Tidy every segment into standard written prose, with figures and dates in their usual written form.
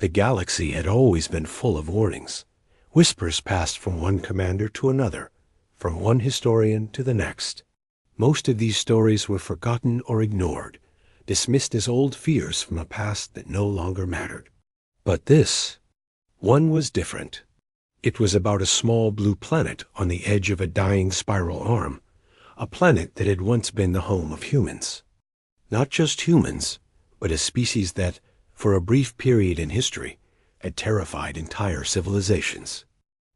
The galaxy had always been full of warnings. Whispers passed from one commander to another, from one historian to the next. Most of these stories were forgotten or ignored, dismissed as old fears from a past that no longer mattered. But this one was different. It was about a small blue planet on the edge of a dying spiral arm, a planet that had once been the home of humans. Not just humans, but a species that, for a brief period in history, had terrified entire civilizations.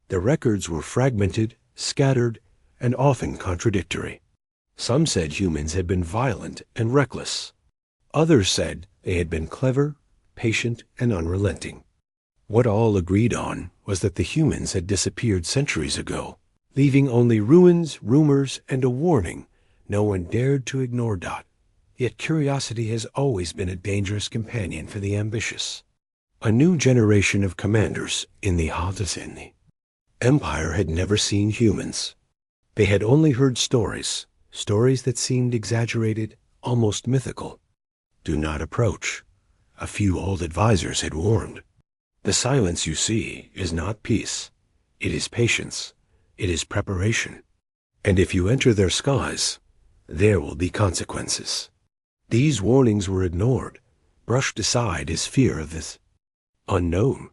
The records were fragmented, scattered, and often contradictory. Some said humans had been violent and reckless. Others said they had been clever, patient, and unrelenting. What all agreed on was that the humans had disappeared centuries ago, leaving only ruins, rumors, and a warning no one dared to ignore. Yet curiosity has always been a dangerous companion for the ambitious. A new generation of commanders in the Haudesini Empire had never seen humans. They had only heard stories that seemed exaggerated, almost mythical. Do not approach. A few old advisors had warned. The silence you see is not peace. It is patience. It is preparation. And if you enter their skies, there will be consequences. These warnings were ignored, brushed aside as fear of this unknown.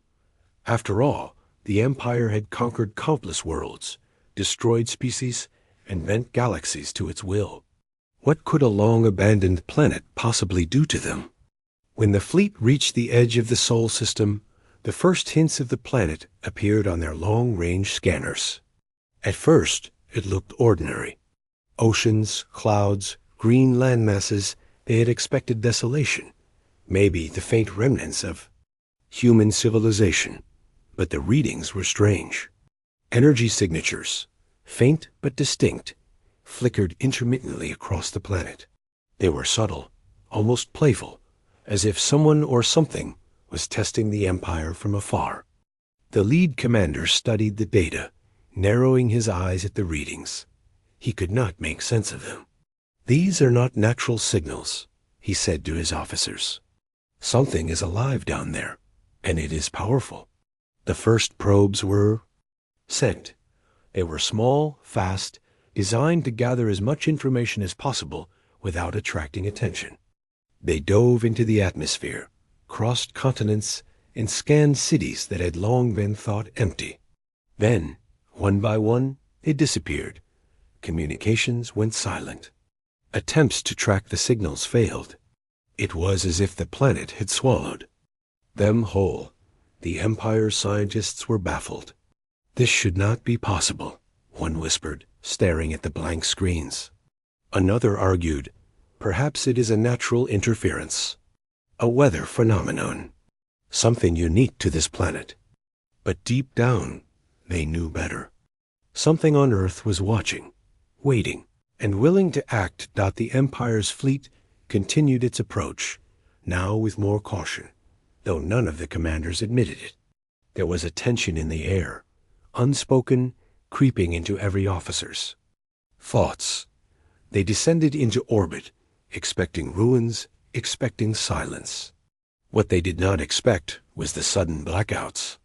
After all, the Empire had conquered countless worlds, destroyed species, and bent galaxies to its will. What could a long-abandoned planet possibly do to them? When the fleet reached the edge of the Sol system, the first hints of the planet appeared on their long-range scanners. At first, it looked ordinary. Oceans, clouds, green landmasses. They had expected desolation, maybe the faint remnants of human civilization. But the readings were strange. Energy signatures, faint but distinct, flickered intermittently across the planet. They were subtle, almost playful, as if someone or something was testing the Empire from afar. The lead commander studied the data, narrowing his eyes at the readings. He could not make sense of them. "These are not natural signals," he said to his officers. "Something is alive down there, and it is powerful." The first probes were sent. They were small, fast, designed to gather as much information as possible without attracting attention. They dove into the atmosphere, crossed continents, and scanned cities that had long been thought empty. Then, one by one, they disappeared. Communications went silent. Attempts to track the signals failed. It was as if the planet had swallowed them whole. The Empire's scientists were baffled. "This should not be possible," one whispered, staring at the blank screens. Another argued, "Perhaps it is a natural interference, a weather phenomenon, something unique to this planet." But deep down, they knew better. Something on Earth was watching, waiting, and willing to act. The Empire's fleet continued its approach, now with more caution, though none of the commanders admitted it. There was a tension in the air, unspoken, creeping into every officer's thoughts. They descended into orbit, expecting ruins, expecting silence. What they did not expect was the sudden blackouts.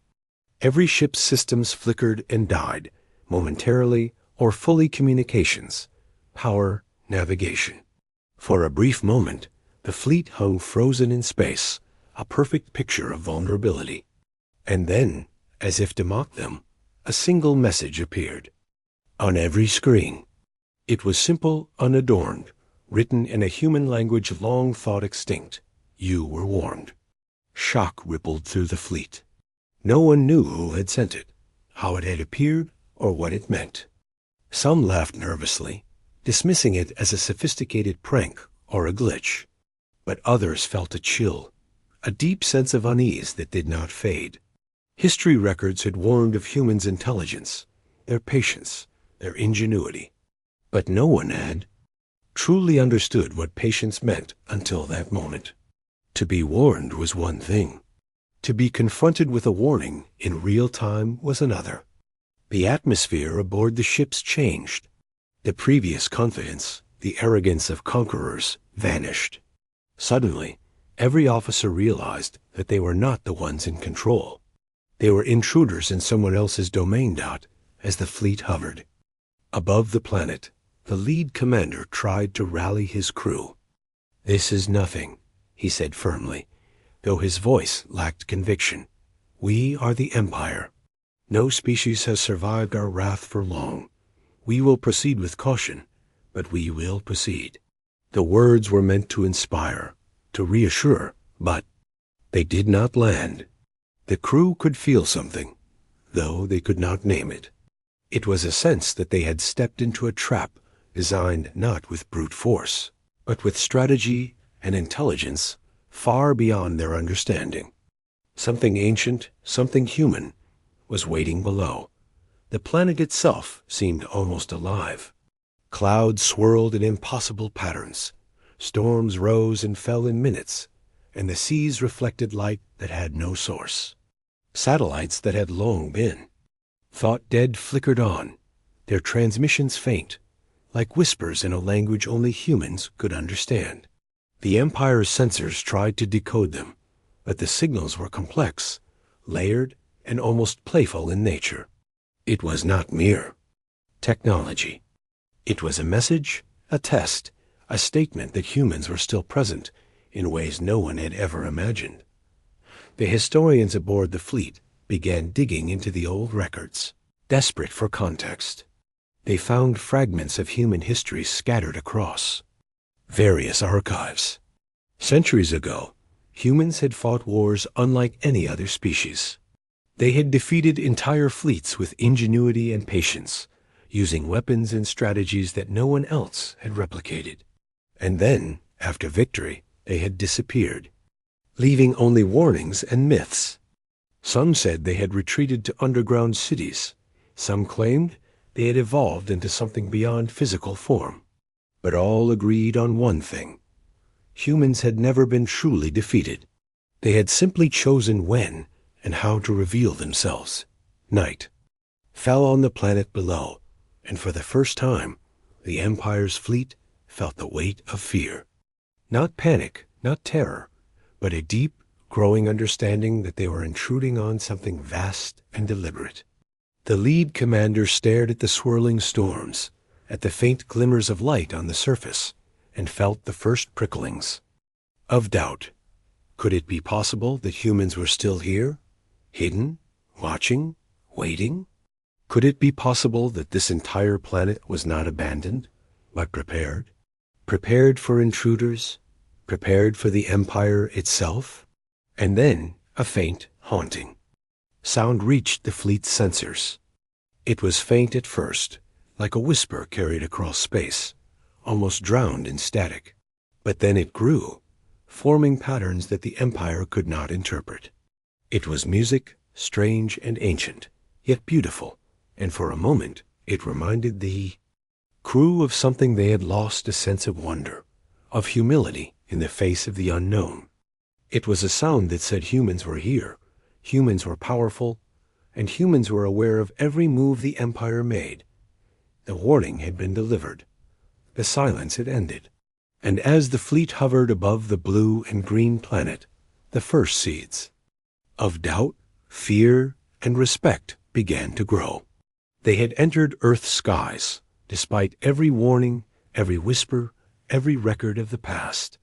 Every ship's systems flickered and died, momentarily or fully. Communications, power, navigation. For a brief moment, the fleet hung frozen in space, a perfect picture of vulnerability. And then, as if to mock them, a single message appeared on every screen. It was simple, unadorned, written in a human language long thought extinct. You were warned. Shock rippled through the fleet. No one knew who had sent it, how it had appeared, or what it meant. Some laughed nervously, dismissing it as a sophisticated prank or a glitch. But others felt a chill, a deep sense of unease that did not fade. History records had warned of humans' intelligence, their patience, their ingenuity. But no one had truly understood what patience meant until that moment. To be warned was one thing. To be confronted with a warning in real time was another. The atmosphere aboard the ships changed. The previous confidence, the arrogance of conquerors, vanished. Suddenly, Every officer realized that they were not the ones in control. They were intruders in someone else's domain. As the fleet hovered above the planet, the lead commander tried to rally his crew. "This is nothing," he said firmly, though his voice lacked conviction. "We are the Empire. No species has survived our wrath for long. We will proceed with caution, but we will proceed." The words were meant to inspire, to reassure, but they did not land. The crew could feel something, though they could not name it. It was a sense that they had stepped into a trap designed not with brute force, but with strategy and intelligence far beyond their understanding. Something ancient, something human, was waiting below. The planet itself seemed almost alive. Clouds swirled in impossible patterns. Storms rose and fell in minutes, and the seas reflected light that had no source. Satellites that had long been thought dead flickered on, their transmissions faint, like whispers in a language only humans could understand. The Empire's sensors tried to decode them, but the signals were complex, layered, and almost playful in nature. It was not mere technology. It was a message, a test, a statement that humans were still present in ways no one had ever imagined. The historians aboard the fleet began digging into the old records, desperate for context. They found fragments of human history scattered across various archives. Centuries ago, humans had fought wars unlike any other species. They had defeated entire fleets with ingenuity and patience, using weapons and strategies that no one else had replicated. And then, after victory, they had disappeared, leaving only warnings and myths. Some said they had retreated to underground cities. Some claimed they had evolved into something beyond physical form. But all agreed on one thing. Humans had never been truly defeated. They had simply chosen when and how to reveal themselves. Night fell on the planet below, and for the first time, the Empire's fleet felt the weight of fear. Not panic, not terror, but a deep, growing understanding that they were intruding on something vast and deliberate. The lead commander stared at the swirling storms, at the faint glimmers of light on the surface, and felt the first pricklings of doubt. Could it be possible that humans were still here, hidden, watching, waiting? Could it be possible that this entire planet was not abandoned, but prepared? Prepared for intruders, prepared for the Empire itself? And then a faint, haunting sound reached the fleet's sensors. It was faint at first, like a whisper carried across space, almost drowned in static. But then it grew, forming patterns that the Empire could not interpret. It was music, strange and ancient, yet beautiful, and for a moment it reminded the crew of something they had lost, a sense of wonder, of humility in the face of the unknown. It was a sound that said humans were here, humans were powerful, and humans were aware of every move the Empire made. The warning had been delivered. The silence had ended. And as the fleet hovered above the blue and green planet, the first seeds of doubt, fear, and respect began to grow. They had entered Earth's skies, despite every warning, every whisper, every record of the past.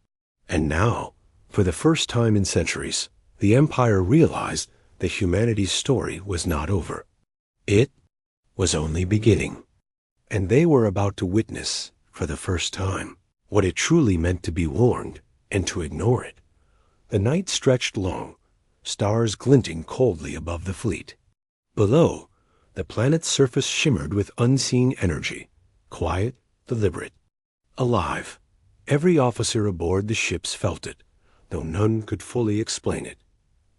And now, for the first time in centuries, the Empire realized that humanity's story was not over. It was only beginning. And they were about to witness, for the first time, what it truly meant to be warned and to ignore it. The night stretched long, stars glinting coldly above the fleet. Below, the planet's surface shimmered with unseen energy, quiet, deliberate, alive. Every officer aboard the ships felt it, though none could fully explain it.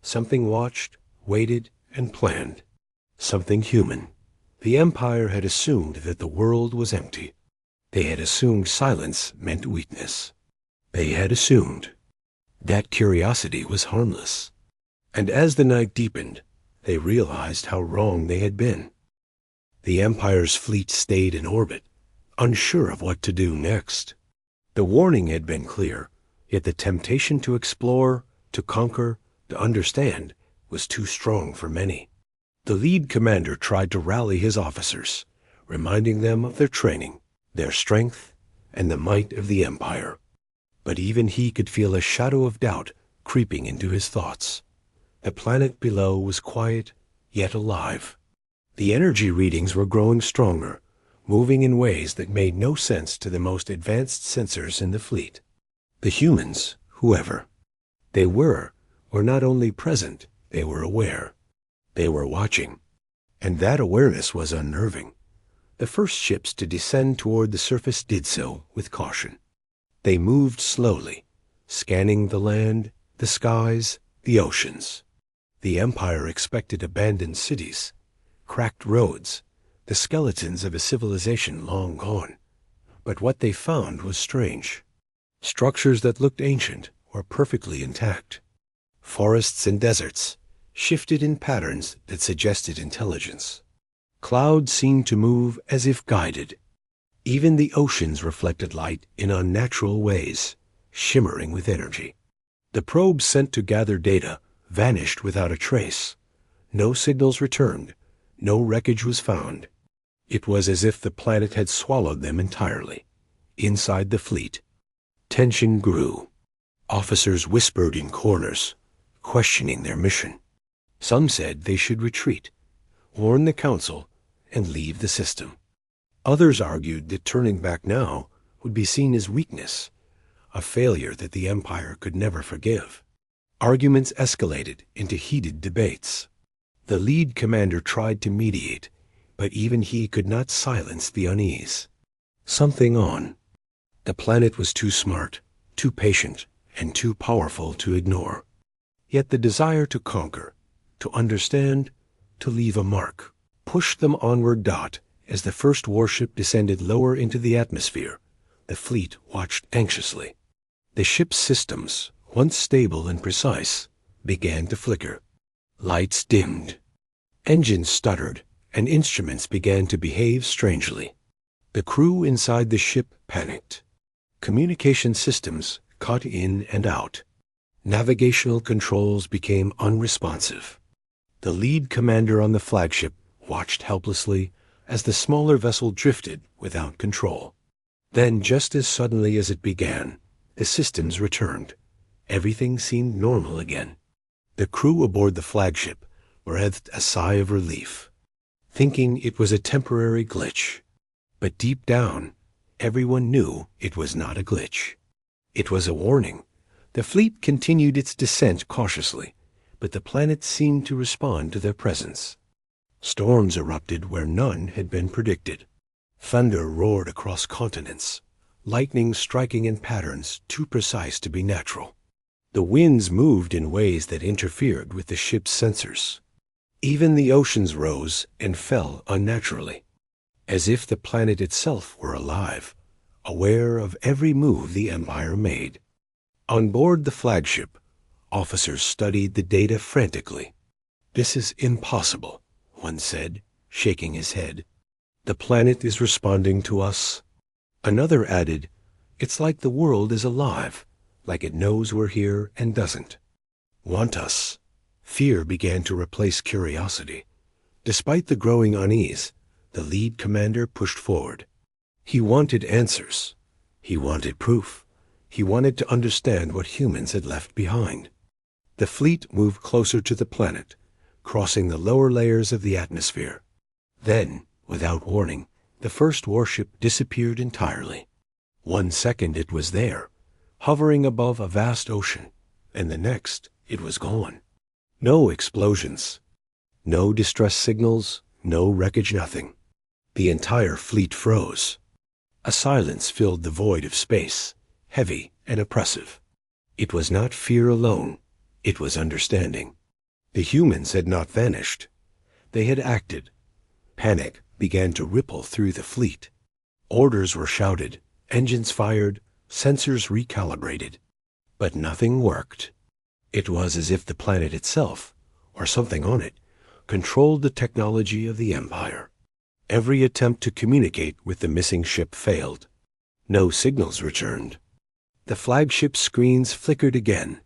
Something watched, waited, and planned. Something human. The Empire had assumed that the world was empty. They had assumed silence meant weakness. They had assumed that curiosity was harmless. And as the night deepened, they realized how wrong they had been. The Empire's fleet stayed in orbit, unsure of what to do next. The warning had been clear. Yet the temptation to explore, to conquer, to understand was too strong for many. The lead commander tried to rally his officers, reminding them of their training, their strength, and the might of the Empire. But even he could feel a shadow of doubt creeping into his thoughts. The planet below was quiet, yet alive. The energy readings were growing stronger, moving in ways that made no sense to the most advanced sensors in the fleet. The humans, whoever they were not only present, they were aware. They were watching. And that awareness was unnerving. The first ships to descend toward the surface did so with caution. They moved slowly, scanning the land, the skies, the oceans. The Empire expected abandoned cities, cracked roads, the skeletons of a civilization long gone. But what they found was strange. Structures that looked ancient were perfectly intact. Forests and deserts shifted in patterns that suggested intelligence. Clouds seemed to move as if guided. Even the oceans reflected light in unnatural ways, shimmering with energy. The probes sent to gather data vanished without a trace. No signals returned. No wreckage was found. It was as if the planet had swallowed them entirely. Inside the fleet, tension grew. Officers whispered in corners, questioning their mission. Some said they should retreat, warn the Council, and leave the system. Others argued that turning back now would be seen as weakness, a failure that the Empire could never forgive. Arguments escalated into heated debates. The lead commander tried to mediate, but even he could not silence the unease. Something on. The planet was too smart, too patient, and too powerful to ignore. Yet the desire to conquer, to understand, to leave a mark, pushed them onward. As the first warship descended lower into the atmosphere, the fleet watched anxiously. The ship's systems, once stable and precise, began to flicker. Lights dimmed. Engines stuttered, and instruments began to behave strangely. The crew inside the ship panicked. Communication systems cut in and out. Navigational controls became unresponsive. The lead commander on the flagship watched helplessly as the smaller vessel drifted without control. Then, just as suddenly as it began, the systems returned. Everything seemed normal again. The crew aboard the flagship breathed a sigh of relief, thinking it was a temporary glitch. But deep down, everyone knew it was not a glitch. It was a warning. The fleet continued its descent cautiously, but the planet seemed to respond to their presence. Storms erupted where none had been predicted. Thunder roared across continents, lightning striking in patterns too precise to be natural. The winds moved in ways that interfered with the ship's sensors. Even the oceans rose and fell unnaturally, as if the planet itself were alive, aware of every move the Empire made. On board the flagship, officers studied the data frantically. "This is impossible," one said, shaking his head. "The planet is responding to us." Another added, "It's like the world is alive, like it knows we're here and doesn't want us." Fear began to replace curiosity. Despite the growing unease, the lead commander pushed forward. He wanted answers. He wanted proof. He wanted to understand what humans had left behind. The fleet moved closer to the planet, crossing the lower layers of the atmosphere. Then, without warning, the first warship disappeared entirely. 1 second it was there, hovering above a vast ocean, and the next it was gone. No explosions, no distress signals, no wreckage, nothing. The entire fleet froze. A silence filled the void of space, heavy and oppressive. It was not fear alone, it was understanding. The humans had not vanished. They had acted. Panic began to ripple through the fleet. Orders were shouted, engines fired, sensors recalibrated. But nothing worked. It was as if the planet itself, or something on it, controlled the technology of the Empire. Every attempt to communicate with the missing ship failed. No signals returned. The flagship's screens flickered again,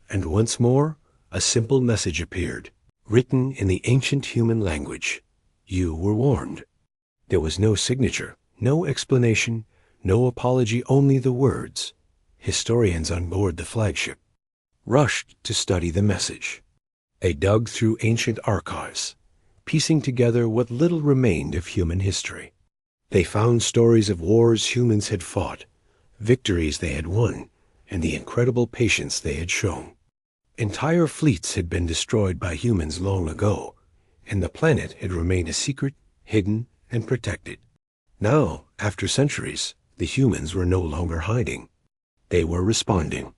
and once more a simple message appeared, written in the ancient human language. You were warned. There was no signature, no explanation, no apology, only the words. Historians on board the flagship rushed to study the message. They dug through ancient archives, piecing together what little remained of human history. They found stories of wars humans had fought, victories they had won, and the incredible patience they had shown. Entire fleets had been destroyed by humans long ago, and the planet had remained a secret, hidden, and protected. Now, after centuries, the humans were no longer hiding. They were responding.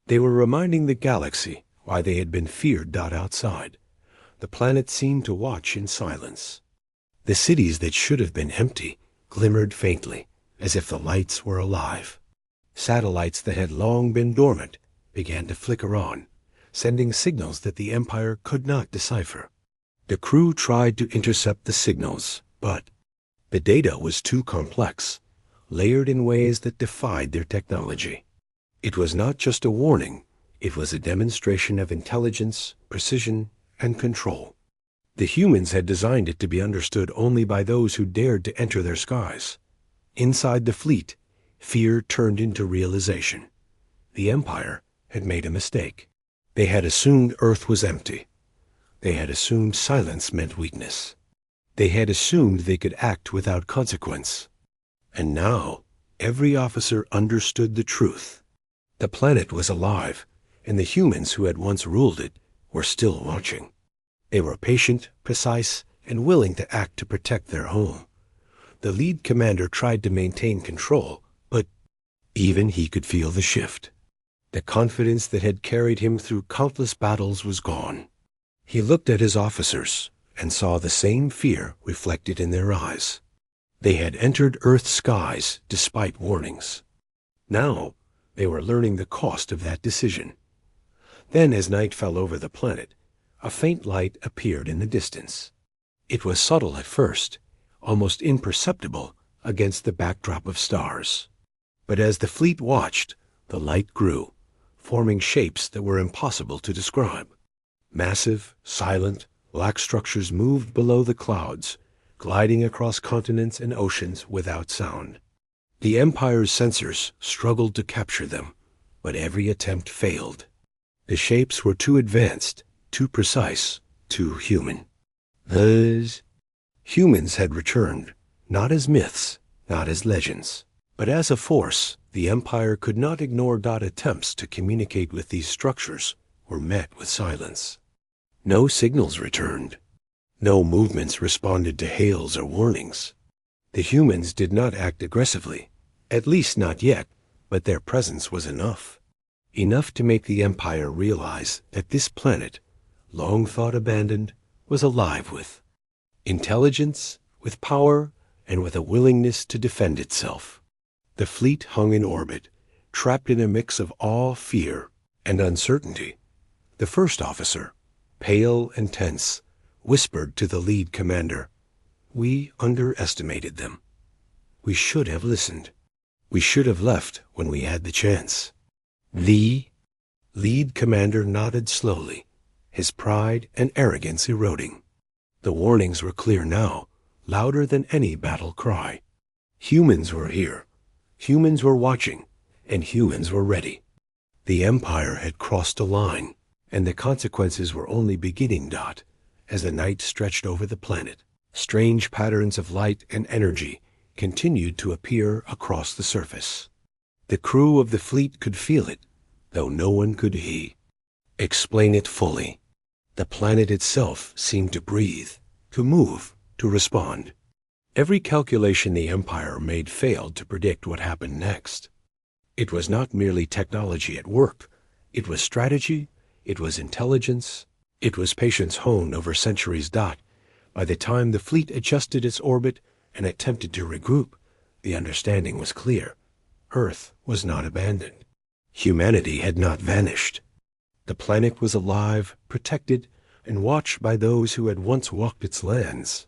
They were reminding the galaxy why they had been feared. Outside, the planet seemed to watch in silence. The cities that should have been empty glimmered faintly, as if the lights were alive. Satellites that had long been dormant began to flicker on, sending signals that the Empire could not decipher. The crew tried to intercept the signals, but the data was too complex, layered in ways that defied their technology. It was not just a warning, it was a demonstration of intelligence, precision, and control. The humans had designed it to be understood only by those who dared to enter their skies. Inside the fleet, fear turned into realization. The Empire had made a mistake. They had assumed Earth was empty. They had assumed silence meant weakness. They had assumed they could act without consequence. And now, every officer understood the truth. The planet was alive, and the humans who had once ruled it were still watching. They were patient, precise, and willing to act to protect their home. The lead commander tried to maintain control, but even he could feel the shift. The confidence that had carried him through countless battles was gone. He looked at his officers and saw the same fear reflected in their eyes. They had entered Earth's skies despite warnings. Now they were learning the cost of that decision. Then, as night fell over the planet, a faint light appeared in the distance. It was subtle at first, almost imperceptible against the backdrop of stars. But as the fleet watched, the light grew, forming shapes that were impossible to describe. Massive, silent, black structures moved below the clouds, gliding across continents and oceans without sound. The Empire's sensors struggled to capture them, but every attempt failed. The shapes were too advanced, too precise, too human. Thus, humans had returned, not as myths, not as legends, but as a force. The Empire could not ignore. Attempts to communicate with these structures were met with silence. No signals returned. No movements responded to hails or warnings. The humans did not act aggressively, at least not yet, but their presence was enough. Enough to make the Empire realize that this planet, long thought abandoned, was alive with intelligence, with power, and with a willingness to defend itself. The fleet hung in orbit, trapped in a mix of awe, fear, and uncertainty. The first officer, pale and tense, whispered to the lead commander, "We underestimated them. We should have listened. We should have left when we had the chance." The lead commander nodded slowly, his pride and arrogance eroding. The warnings were clear now, louder than any battle cry. Humans were here. Humans were watching, and humans were ready. The Empire had crossed a line, and the consequences were only beginning. As the night stretched over the planet, strange patterns of light and energy continued to appear across the surface. The crew of the fleet could feel it, though no one could explain it fully. The planet itself seemed to breathe, to move, to respond. Every calculation the Empire made failed to predict what happened next. It was not merely technology at work. It was strategy, it was intelligence, it was patience honed over centuries. By the time the fleet adjusted its orbit and attempted to regroup, the understanding was clear. Earth was not abandoned. Humanity had not vanished. The planet was alive, protected, and watched by those who had once walked its lands.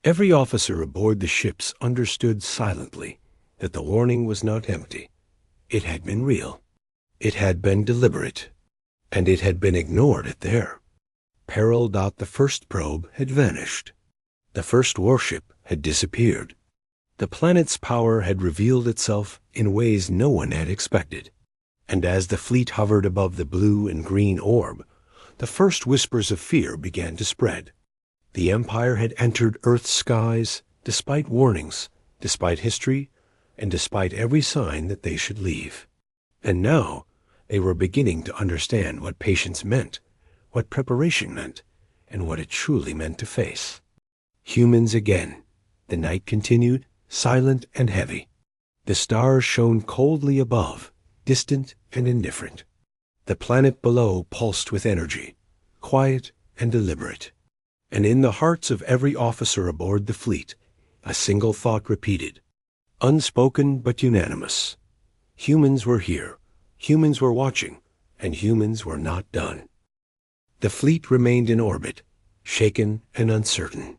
Every officer aboard the ships understood silently that the warning was not empty. It had been real. It had been deliberate, and it had been ignored at there. Peril. The first probe had vanished. The first warship had disappeared. The planet's power had revealed itself in ways no one had expected. And as the fleet hovered above the blue and green orb, the first whispers of fear began to spread. The Empire had entered Earth's skies despite warnings, despite history, and despite every sign that they should leave. And now they were beginning to understand what patience meant, what preparation meant, and what it truly meant to face. Humans again. The night continued, silent and heavy. The stars shone coldly above, distant and indifferent. The planet below pulsed with energy, quiet and deliberate. And in the hearts of every officer aboard the fleet, a single thought repeated, unspoken but unanimous. Humans were here, humans were watching, and humans were not done. The fleet remained in orbit, shaken and uncertain.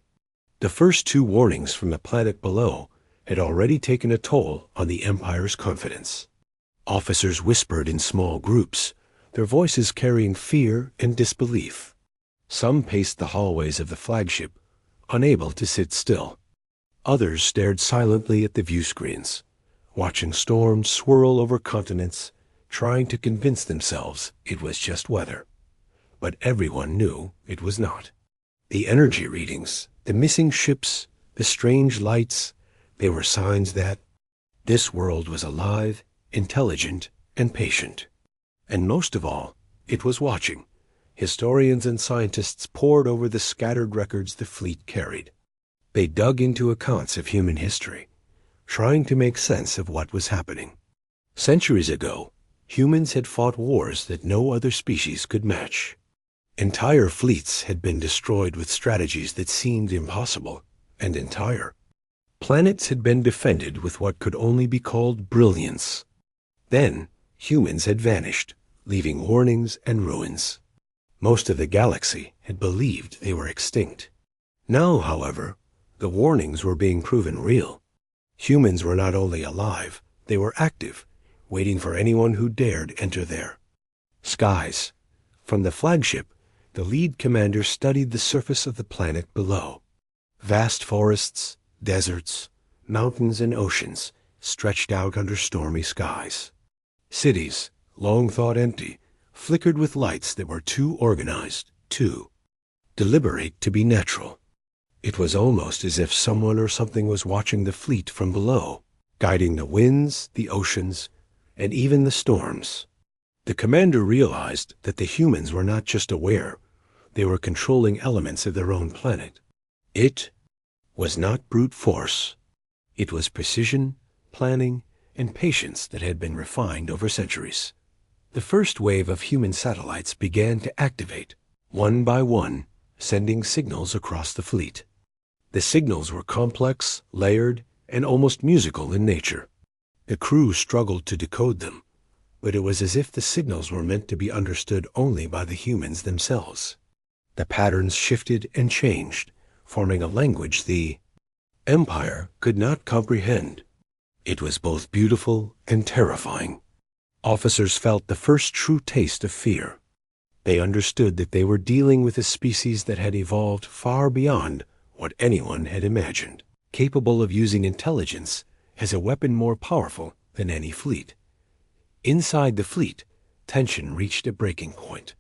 The first two warnings from the planet below had already taken a toll on the Empire's confidence. Officers whispered in small groups, their voices carrying fear and disbelief. Some paced the hallways of the flagship, unable to sit still. Others stared silently at the viewscreens, watching storms swirl over continents, trying to convince themselves it was just weather. But everyone knew it was not. The energy readings, the missing ships, the strange lights, they were signs that this world was alive, intelligent, and patient. And most of all, it was watching. Historians and scientists pored over the scattered records the fleet carried. They dug into accounts of human history, trying to make sense of what was happening. Centuries ago, humans had fought wars that no other species could match. Entire fleets had been destroyed with strategies that seemed impossible and entire. Planets had been defended with what could only be called brilliance. Then, humans had vanished, leaving warnings and ruins. Most of the galaxy had believed they were extinct. Now, however, the warnings were being proven real. Humans were not only alive, they were active, waiting for anyone who dared enter their skies. From the flagship, the lead commander studied the surface of the planet below. Vast forests, deserts, mountains, and oceans stretched out under stormy skies. Cities, long thought empty, flickered with lights that were too organized, too deliberate to be natural. It was almost as if someone or something was watching the fleet from below, guiding the winds, the oceans, and even the storms. The commander realized that the humans were not just aware, they were controlling elements of their own planet. It was not brute force. It was precision, planning, and patience that had been refined over centuries. The first wave of human satellites began to activate, one by one, sending signals across the fleet. The signals were complex, layered, and almost musical in nature. The crew struggled to decode them, but it was as if the signals were meant to be understood only by the humans themselves. The patterns shifted and changed, forming a language the Empire could not comprehend. It was both beautiful and terrifying. Officers felt the first true taste of fear. They understood that they were dealing with a species that had evolved far beyond what anyone had imagined, capable of using intelligence as a weapon more powerful than any fleet. Inside the fleet, tension reached a breaking point.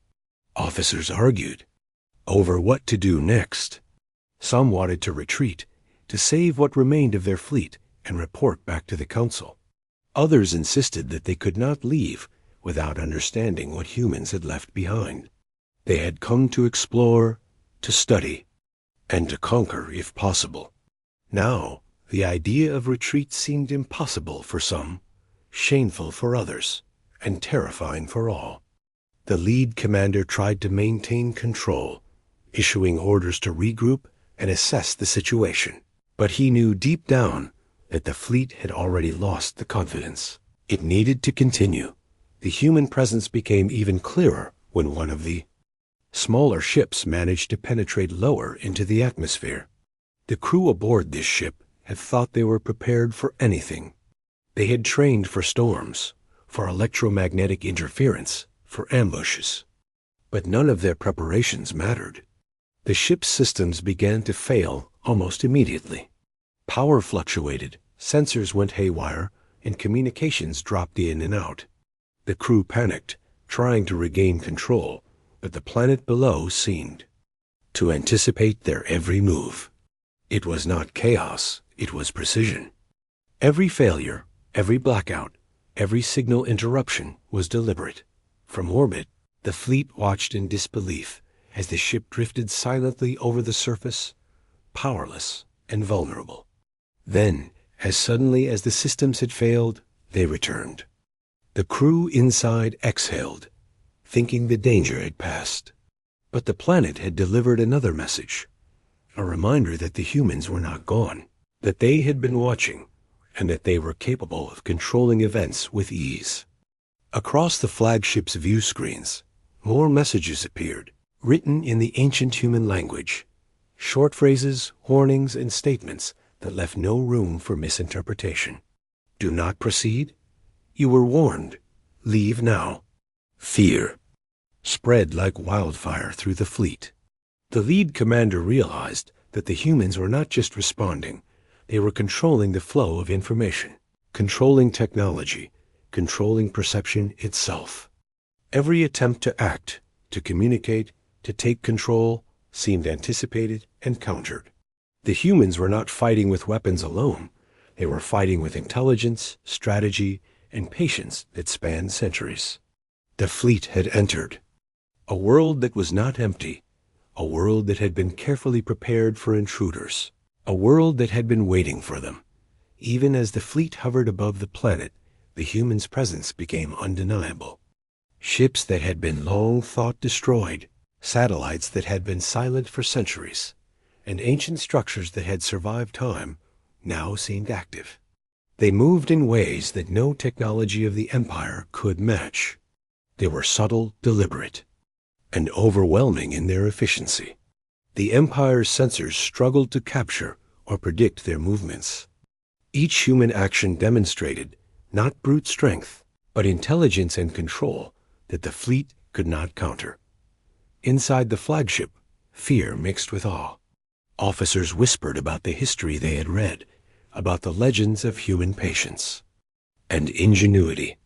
Officers argued over what to do next. Some wanted to retreat, to save what remained of their fleet and report back to the council. Others insisted that they could not leave without understanding what humans had left behind. They had come to explore, to study, and to conquer if possible. Now, the idea of retreat seemed impossible for some, shameful for others, and terrifying for all. The lead commander tried to maintain control, issuing orders to regroup and assess the situation. But he knew deep down that the fleet had already lost the confidence. It needed to continue. The human presence became even clearer when one of the smaller ships managed to penetrate lower into the atmosphere. The crew aboard this ship had thought they were prepared for anything. They had trained for storms, for electromagnetic interference, for ambushes. But none of their preparations mattered. The ship's systems began to fail almost immediately. Power fluctuated, sensors went haywire, and communications dropped in and out. The crew panicked, trying to regain control, but the planet below seemed to anticipate their every move. It was not chaos, it was precision. Every failure, every blackout, every signal interruption was deliberate. From orbit, the fleet watched in disbelief as the ship drifted silently over the surface, powerless and vulnerable. Then, as suddenly as the systems had failed, they returned. The crew inside exhaled, thinking the danger had passed. But the planet had delivered another message, a reminder that the humans were not gone, that they had been watching, and that they were capable of controlling events with ease. Across the flagship's view screens, more messages appeared, written in the ancient human language, short phrases, warnings, and statements that left no room for misinterpretation. Do not proceed. You were warned. Leave now. Fear spread like wildfire through the fleet. The lead commander realized that the humans were not just responding, they were controlling the flow of information, controlling technology, controlling perception itself. Every attempt to act, to communicate, to take control, seemed anticipated and countered. The humans were not fighting with weapons alone. They were fighting with intelligence, strategy, and patience that spanned centuries. The fleet had entered. A world that was not empty. A world that had been carefully prepared for intruders. A world that had been waiting for them. Even as the fleet hovered above the planet, the humans' presence became undeniable. Ships that had been long thought destroyed, satellites that had been silent for centuries, and ancient structures that had survived time now seemed active. They moved in ways that no technology of the Empire could match. They were subtle, deliberate, and overwhelming in their efficiency. The Empire's sensors struggled to capture or predict their movements. Each human action demonstrated not brute strength, but intelligence and control that the fleet could not counter. Inside the flagship, fear mixed with awe. Officers whispered about the history they had read, about the legends of human patience and ingenuity.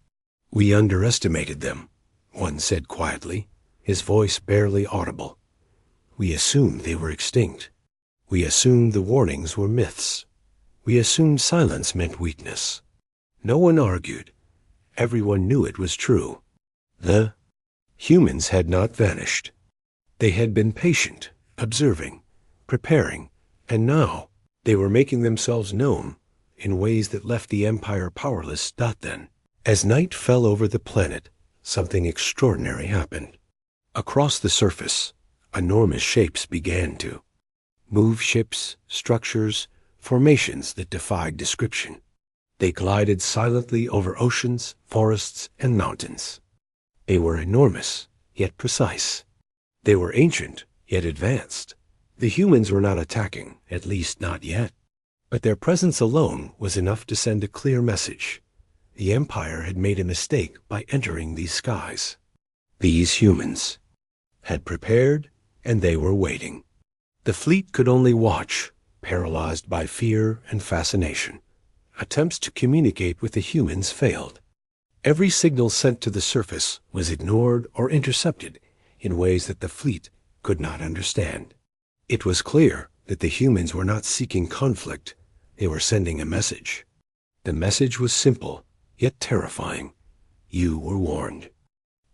We underestimated them, one said quietly, his voice barely audible. We assumed they were extinct. We assumed the warnings were myths. We assumed silence meant weakness. No one argued. Everyone knew it was true. The humans had not vanished. They had been patient, observing, preparing, and now they were making themselves known in ways that left the Empire powerless. Then, as night fell over the planet, something extraordinary happened. Across the surface, enormous shapes began to move, ships, structures, formations that defied description. They glided silently over oceans, forests, and mountains. They were enormous, yet precise. They were ancient, yet advanced. The humans were not attacking, at least not yet. But their presence alone was enough to send a clear message. The Empire had made a mistake by entering these skies. These humans had prepared, and they were waiting. The fleet could only watch, paralyzed by fear and fascination. Attempts to communicate with the humans failed. Every signal sent to the surface was ignored or intercepted in ways that the fleet could not understand. It was clear that the humans were not seeking conflict. They were sending a message. The message was simple, yet terrifying. You were warned.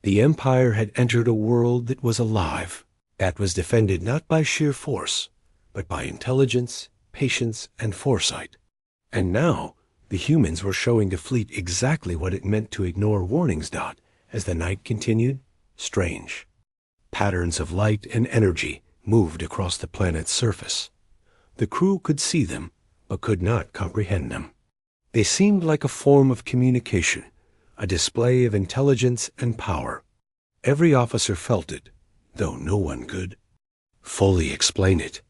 The Empire had entered a world that was alive, that was defended not by sheer force, but by intelligence, patience, and foresight. And now, the humans were showing the fleet exactly what it meant to ignore warnings. As the night continued, strange patterns of light and energy moved across the planet's surface. The crew could see them, but could not comprehend them. They seemed like a form of communication, a display of intelligence and power. Every officer felt it, though no one could fully explain it.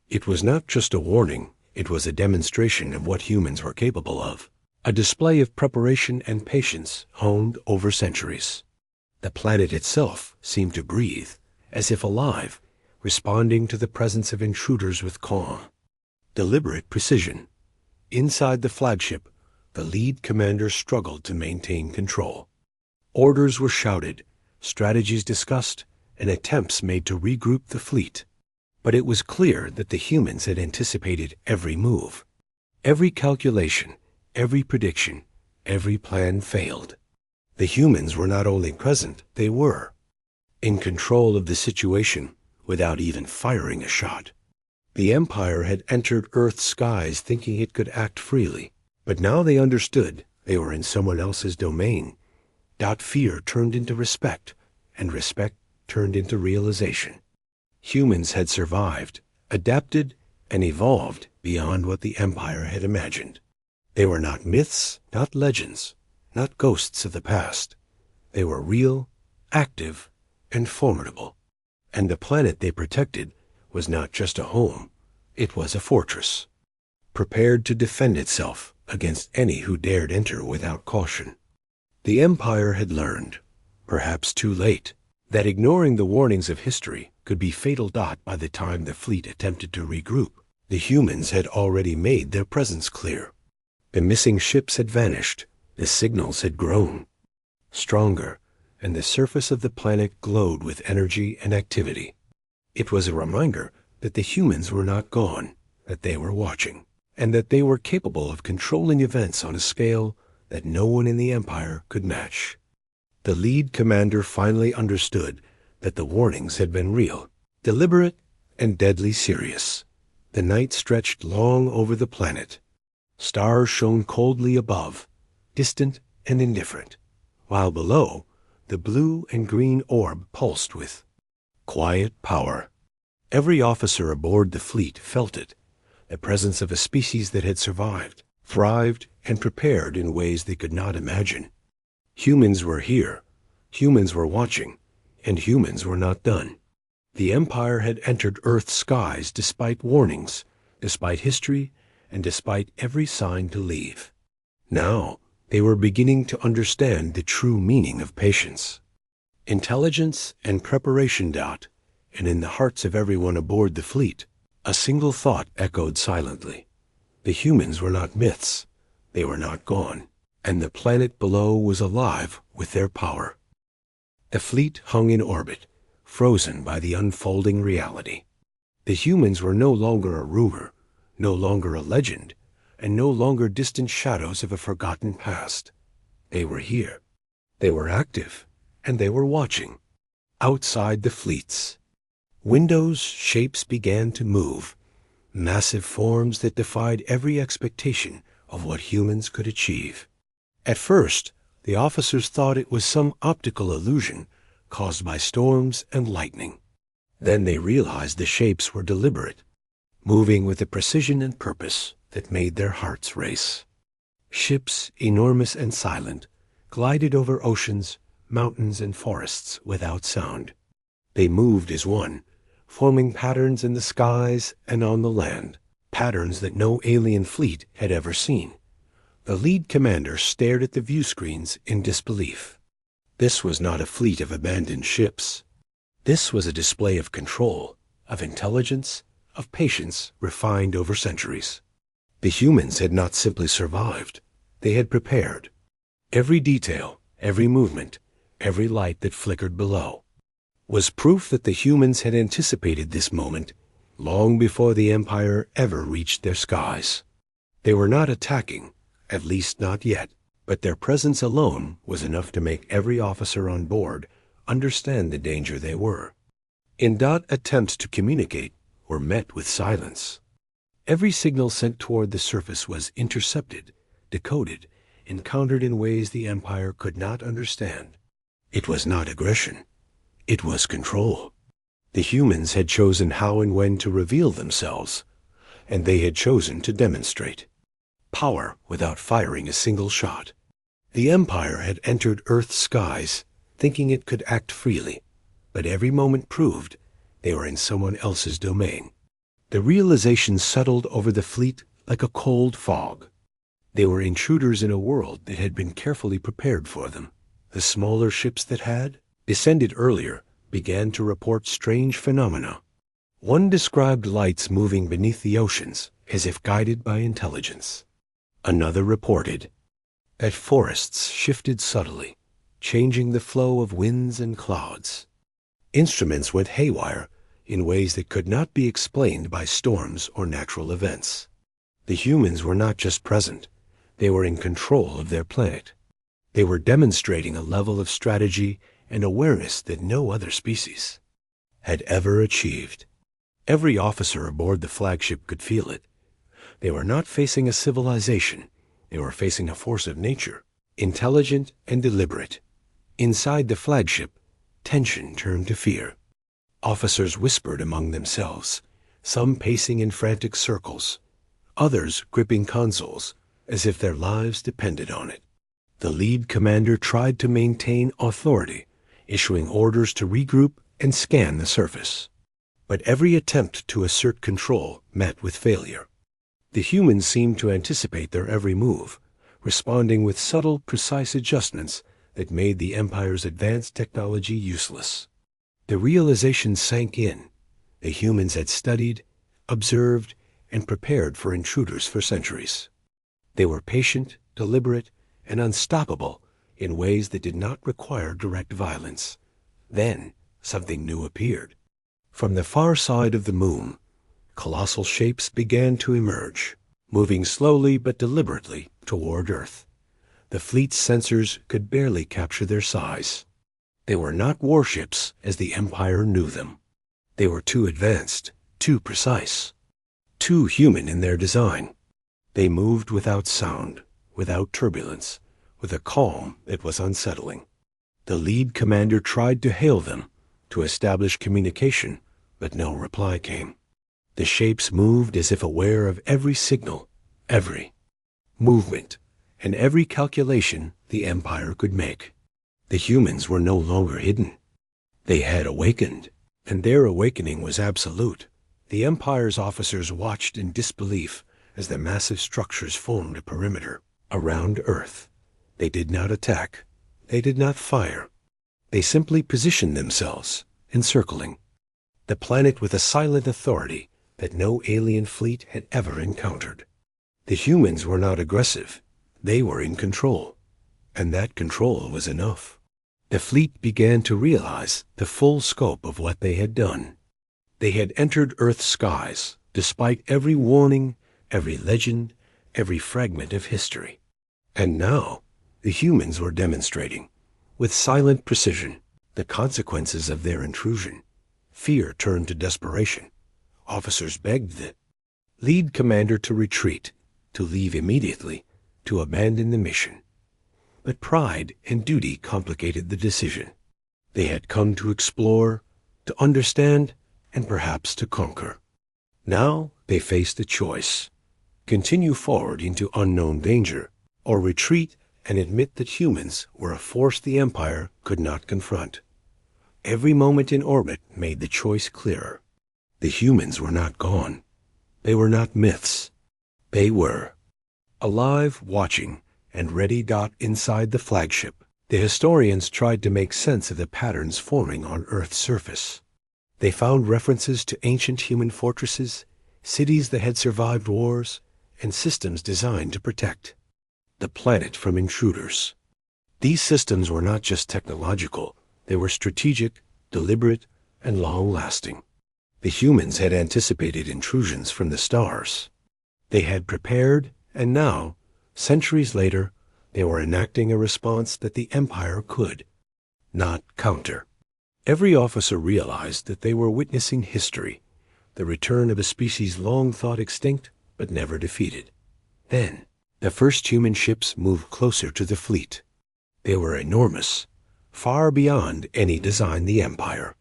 It was not just a warning, it was a demonstration of what humans were capable of. a display of preparation and patience honed over centuries. The planet itself seemed to breathe, as if alive, responding to the presence of intruders with calm, deliberate precision. Inside the flagship, the lead commander struggled to maintain control. Orders were shouted, strategies discussed, and attempts made to regroup the fleet. But it was clear that the humans had anticipated every move. Every calculation, every prediction, every plan failed. The humans were not only present, they were in control of the situation without even firing a shot. The Empire had entered Earth's skies thinking it could act freely, but now they understood they were in someone else's domain. Fear turned into respect, and respect turned into realization. Humans had survived, adapted, and evolved beyond what the Empire had imagined. They were not myths, not legends, not ghosts of the past. They were real, active, and formidable. And the planet they protected was not just a home, it was a fortress, prepared to defend itself against any who dared enter without caution. The Empire had learned, perhaps too late, that ignoring the warnings of history could be fatal. By the time the fleet attempted to regroup, the humans had already made their presence clear. The missing ships had vanished, the signals had grown stronger, and the surface of the planet glowed with energy and activity. It was a reminder that the humans were not gone, that they were watching, and that they were capable of controlling events on a scale that no one in the Empire could match. The lead commander finally understood that the warnings had been real, deliberate, and deadly serious. The night stretched long over the planet. Stars shone coldly above, distant and indifferent, while below, the blue and green orb pulsed with quiet power. Every officer aboard the fleet felt it, the presence of a species that had survived, thrived, and prepared in ways they could not imagine. Humans were here, humans were watching, and humans were not done. The Empire had entered Earth's skies despite warnings, despite history, and despite every sign to leave. Now, they were beginning to understand the true meaning of patience, intelligence, and preparation. And in the hearts of everyone aboard the fleet, a single thought echoed silently. The humans were not myths, they were not gone, and the planet below was alive with their power. The fleet hung in orbit, frozen by the unfolding reality. The humans were no longer a rumor, no longer a legend, and no longer distant shadows of a forgotten past. They were here. They were active, and they were watching. Outside the fleets, windows, shapes began to move, massive forms that defied every expectation of what humans could achieve. At first, the officers thought it was some optical illusion caused by storms and lightning. Then they realized the shapes were deliberate, moving with a precision and purpose that made their hearts race. Ships, enormous and silent, glided over oceans, mountains, and forests without sound. They moved as one, forming patterns in the skies and on the land, patterns that no alien fleet had ever seen. The lead commander stared at the view screens in disbelief. This was not a fleet of abandoned ships. This was a display of control, of intelligence, of patience refined over centuries. The humans had not simply survived, they had prepared. Every detail, every movement, every light that flickered below was proof that the humans had anticipated this moment long before the Empire ever reached their skies. They were not attacking, at least not yet, but their presence alone was enough to make every officer on board understand the danger they were. Attempts to communicate were met with silence. Every signal sent toward the surface was intercepted, decoded, encountered in ways the Empire could not understand. It was not aggression. It was control. The humans had chosen how and when to reveal themselves, and they had chosen to demonstrate power without firing a single shot. The Empire had entered Earth's skies, thinking it could act freely, but every moment proved they were in someone else's domain. The realization settled over the fleet like a cold fog. They were intruders in a world that had been carefully prepared for them. The smaller ships that had descended earlier began to report strange phenomena. One described lights moving beneath the oceans as if guided by intelligence. Another reported that forests shifted subtly, changing the flow of winds and clouds. Instruments went haywire in ways that could not be explained by storms or natural events. The humans were not just present, they were in control of their planet. They were demonstrating a level of strategy and awareness that no other species had ever achieved. Every officer aboard the flagship could feel it. They were not facing a civilization, they were facing a force of nature, intelligent and deliberate. Inside the flagship, tension turned to fear. Officers whispered among themselves, some pacing in frantic circles, others gripping consoles as if their lives depended on it. The lead commander tried to maintain authority, issuing orders to regroup and scan the surface. But every attempt to assert control met with failure. The humans seemed to anticipate their every move, responding with subtle, precise adjustments that made the Empire's advanced technology useless. The realization sank in. The humans had studied, observed, and prepared for intruders for centuries. They were patient, deliberate, and unstoppable in ways that did not require direct violence. Then something new appeared. From the far side of the moon, colossal shapes began to emerge, moving slowly but deliberately toward Earth. The fleet's sensors could barely capture their size. They were not warships as the Empire knew them. They were too advanced, too precise, too human in their design. They moved without sound, without turbulence, with a calm that was unsettling. The lead commander tried to hail them, to establish communication, but no reply came. The shapes moved as if aware of every signal, every movement, and every calculation the Empire could make. The humans were no longer hidden. They had awakened, and their awakening was absolute. The Empire's officers watched in disbelief as the massive structures formed a perimeter around Earth. They did not attack. They did not fire. They simply positioned themselves, encircling the planet with a silent authority that no alien fleet had ever encountered. The humans were not aggressive. They were in control, and that control was enough. The fleet began to realize the full scope of what they had done. They had entered Earth's skies, despite every warning, every legend, every fragment of history. And now, the humans were demonstrating, with silent precision, the consequences of their intrusion. Fear turned to desperation. Officers begged the lead commander to retreat, to leave immediately, to abandon the mission. But pride and duty complicated the decision. They had come to explore, to understand, and perhaps to conquer. Now they faced a choice: continue forward into unknown danger, or retreat and admit that humans were a force the Empire could not confront. Every moment in orbit made the choice clearer. The humans were not gone. They were not myths. They were alive, watching, and ready. Inside the flagship, the historians tried to make sense of the patterns forming on Earth's surface. They found references to ancient human fortresses, cities that had survived wars, and systems designed to protect the planet from intruders. These systems were not just technological, they were strategic, deliberate, and long-lasting. The humans had anticipated intrusions from the stars. They had prepared, and now, centuries later, they were enacting a response that the Empire could not counter. Every officer realized that they were witnessing history, the return of a species long thought extinct but never defeated. Then, the first human ships moved closer to the fleet. They were enormous, far beyond any design the Empire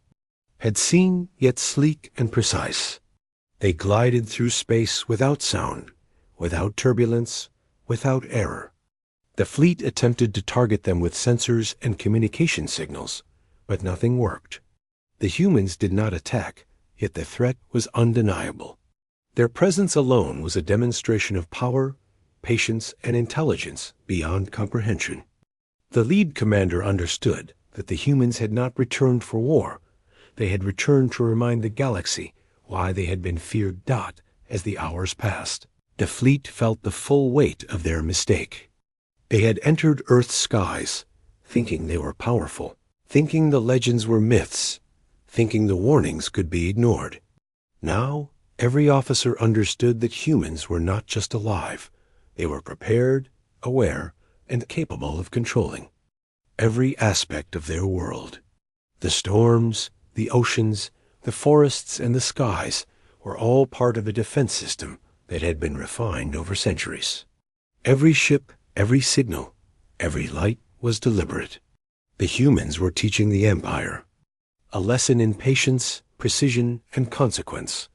had seen, yet sleek and precise. They glided through space without sound, without turbulence, without error. The fleet attempted to target them with sensors and communication signals, but nothing worked. The humans did not attack, yet the threat was undeniable. Their presence alone was a demonstration of power, patience, and intelligence beyond comprehension. The lead commander understood that the humans had not returned for war. They had returned to remind the galaxy why they had been feared. As the hours passed, the fleet felt the full weight of their mistake. They had entered Earth's skies, thinking they were powerful, thinking the legends were myths, thinking the warnings could be ignored. Now, every officer understood that humans were not just alive. They were prepared, aware, and capable of controlling every aspect of their world. The storms, the oceans, the forests, and the skies were all part of a defense system that had been refined over centuries. Every ship, every signal, every light was deliberate. The humans were teaching the Empire a lesson in patience, precision, and consequence.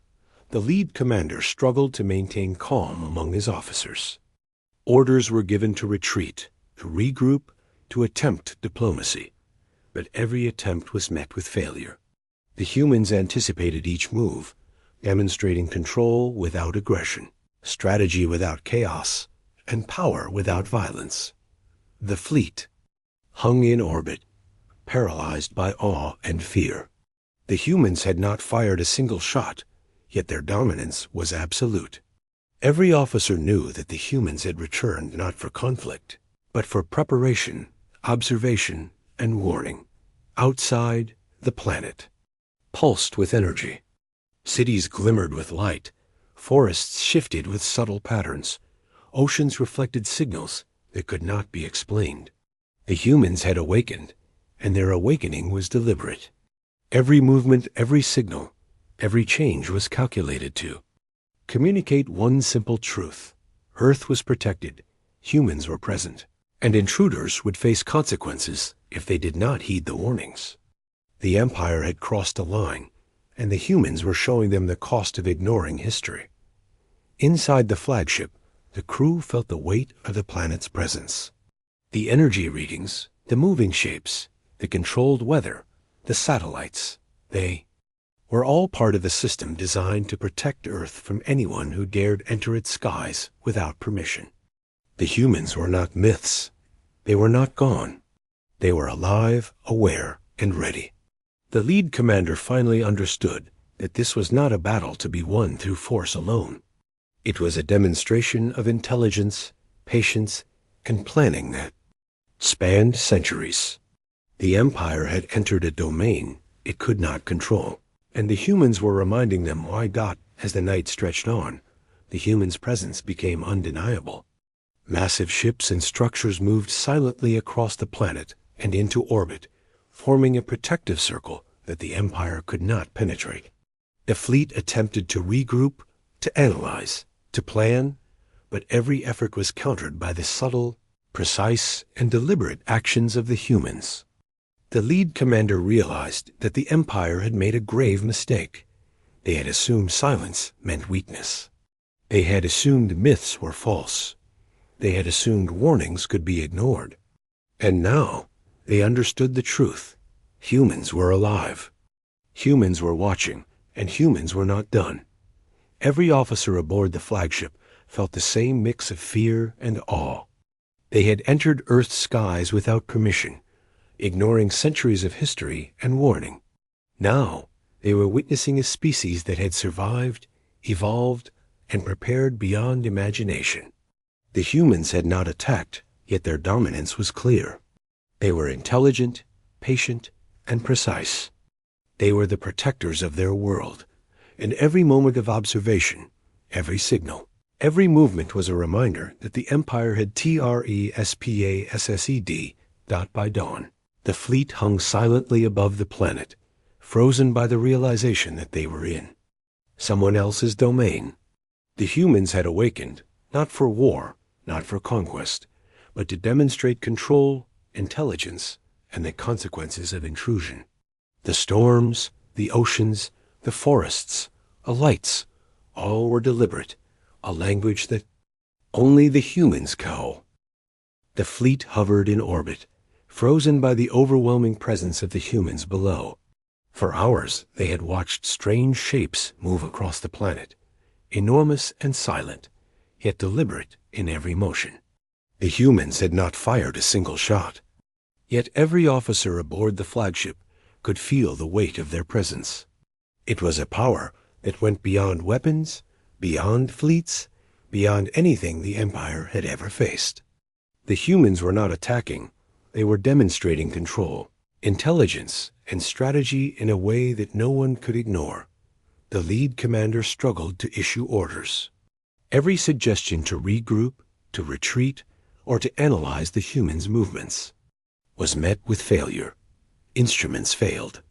The lead commander struggled to maintain calm among his officers. Orders were given to retreat, to regroup, to attempt diplomacy. But every attempt was met with failure. The humans anticipated each move, demonstrating control without aggression, strategy without chaos, and power without violence. The fleet hung in orbit, paralyzed by awe and fear. The humans had not fired a single shot, yet their dominance was absolute. Every officer knew that the humans had returned not for conflict, but for preparation, observation, and warning. Outside, the planet pulsed with energy. Cities glimmered with light. Forests shifted with subtle patterns. Oceans reflected signals that could not be explained. The humans had awakened, and their awakening was deliberate. Every movement, every signal, every change was calculated to communicate one simple truth. Earth was protected, humans were present, and intruders would face consequences if they did not heed the warnings. The Empire had crossed a line, and the humans were showing them the cost of ignoring history. Inside the flagship, the crew felt the weight of the planet's presence. The energy readings, the moving shapes, the controlled weather, the satellites, they were all part of a system designed to protect Earth from anyone who dared enter its skies without permission. The humans were not myths. They were not gone. They were alive, aware, and ready. The lead commander finally understood that this was not a battle to be won through force alone. It was a demonstration of intelligence, patience, and planning that spanned centuries. The Empire had entered a domain it could not control, and the humans were reminding them why. As the night stretched on, the humans' presence became undeniable. Massive ships and structures moved silently across the planet and into orbit, forming a protective circle that the Empire could not penetrate. The fleet attempted to regroup, to analyze, to plan, but every effort was countered by the subtle, precise, and deliberate actions of the humans. The lead commander realized that the Empire had made a grave mistake. They had assumed silence meant weakness. They had assumed myths were false. They had assumed warnings could be ignored. And now they understood the truth. Humans were alive. Humans were watching, and humans were not done. Every officer aboard the flagship felt the same mix of fear and awe. They had entered Earth's skies without permission, ignoring centuries of history and warning. Now they were witnessing a species that had survived, evolved, and prepared beyond imagination. The humans had not attacked, yet their dominance was clear. They were intelligent, patient, and precise. They were the protectors of their world, and every moment of observation, every signal, every movement was a reminder that the Empire had TRESPASSED. By dawn, the fleet hung silently above the planet, frozen by the realization that they were in someone else's domain. The humans had awakened, not for war, not for conquest, but to demonstrate control, intelligence, and the consequences of intrusion. The storms, the oceans, the forests, the lights, all were deliberate, a language that only the humans cow. The fleet hovered in orbit, frozen by the overwhelming presence of the humans below. For hours they had watched strange shapes move across the planet, enormous and silent, yet deliberate in every motion. The humans had not fired a single shot. Yet every officer aboard the flagship could feel the weight of their presence. It was a power that went beyond weapons, beyond fleets, beyond anything the Empire had ever faced. The humans were not attacking. They were demonstrating control, intelligence, and strategy in a way that no one could ignore. The lead commander struggled to issue orders. Every suggestion to regroup, to retreat, or to analyze the humans' movements was met with failure. Instruments failed.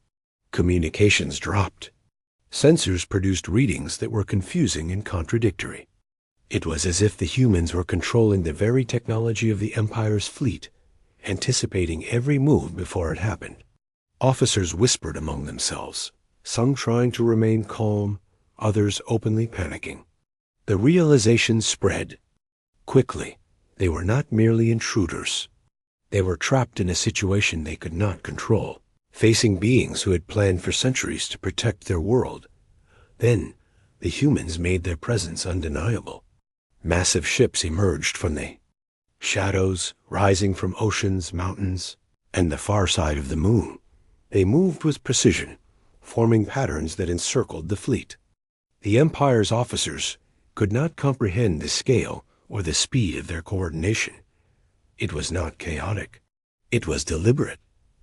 Communications dropped. Sensors produced readings that were confusing and contradictory. It was as if the humans were controlling the very technology of the Empire's fleet, anticipating every move before it happened. Officers whispered among themselves, some trying to remain calm, others openly panicking. The realization spread. Quickly, they were not merely intruders. They were trapped in a situation they could not control, facing beings who had planned for centuries to protect their world. Then, the humans made their presence undeniable. Massive ships emerged from the shadows, rising from oceans, mountains, and the far side of the moon. They moved with precision, forming patterns that encircled the fleet. The Empire's officers could not comprehend the scale or the speed of their coordination. It was not chaotic. It was deliberate,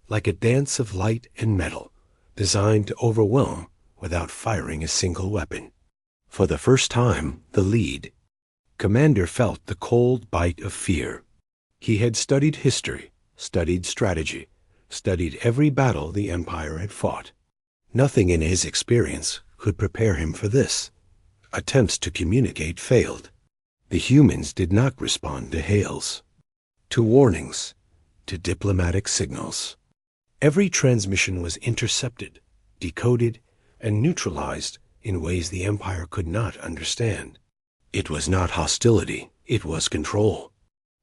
like a dance of light and metal, designed to overwhelm without firing a single weapon. For the first time, the lead commander felt the cold bite of fear. He had studied history, studied strategy, studied every battle the Empire had fought. Nothing in his experience could prepare him for this. Attempts to communicate failed. The humans did not respond to hails, to warnings, to diplomatic signals. Every transmission was intercepted, decoded, and neutralized in ways the Empire could not understand. It was not hostility, it was control.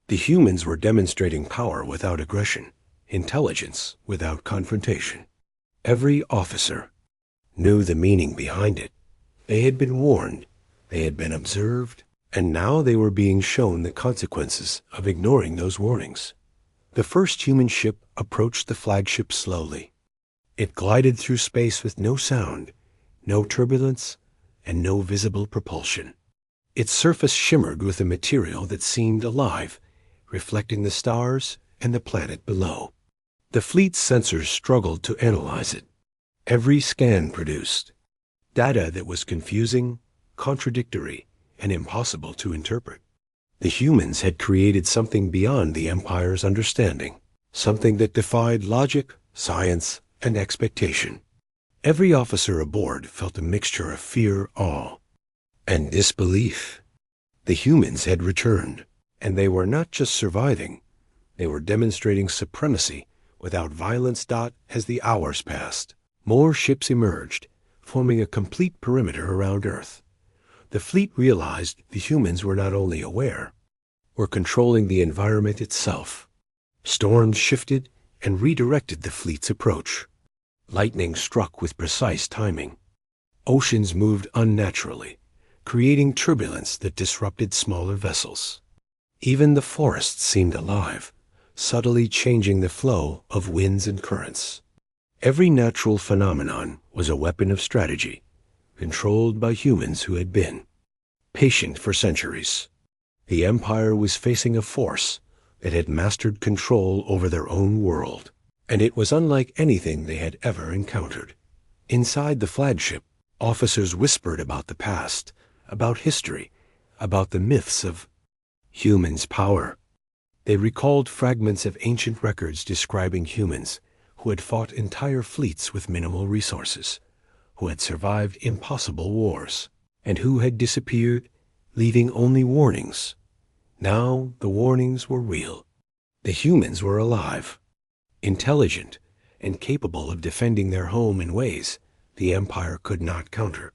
The humans were demonstrating power without aggression, intelligence without confrontation. Every officer knew the meaning behind it. They had been warned, they had been observed, and now they were being shown the consequences of ignoring those warnings. The first human ship approached the flagship slowly. It glided through space with no sound, no turbulence, and no visible propulsion. Its surface shimmered with a material that seemed alive, reflecting the stars and the planet below. The fleet's sensors struggled to analyze it. Every scan produced data that was confusing, contradictory, and impossible to interpret. The humans had created something beyond the Empire's understanding, something that defied logic, science, and expectation. Every officer aboard felt a mixture of fear, awe, and disbelief. The humans had returned, and they were not just surviving, they were demonstrating supremacy without violence. As the hours passed, more ships emerged, forming a complete perimeter around Earth. The fleet realized the humans were not only aware, were controlling the environment itself. Storms shifted and redirected the fleet's approach. Lightning struck with precise timing. Oceans moved unnaturally, creating turbulence that disrupted smaller vessels. Even the forests seemed alive, subtly changing the flow of winds and currents. Every natural phenomenon was a weapon of strategy, controlled by humans who had been patient for centuries. The Empire was facing a force that had mastered control over their own world, and it was unlike anything they had ever encountered. Inside the flagship, officers whispered about the past, about history, about the myths of humans' power. They recalled fragments of ancient records describing humans who had fought entire fleets with minimal resources, who had survived impossible wars, and who had disappeared, leaving only warnings. Now the warnings were real. The humans were alive, intelligent, and capable of defending their home in ways the Empire could not counter.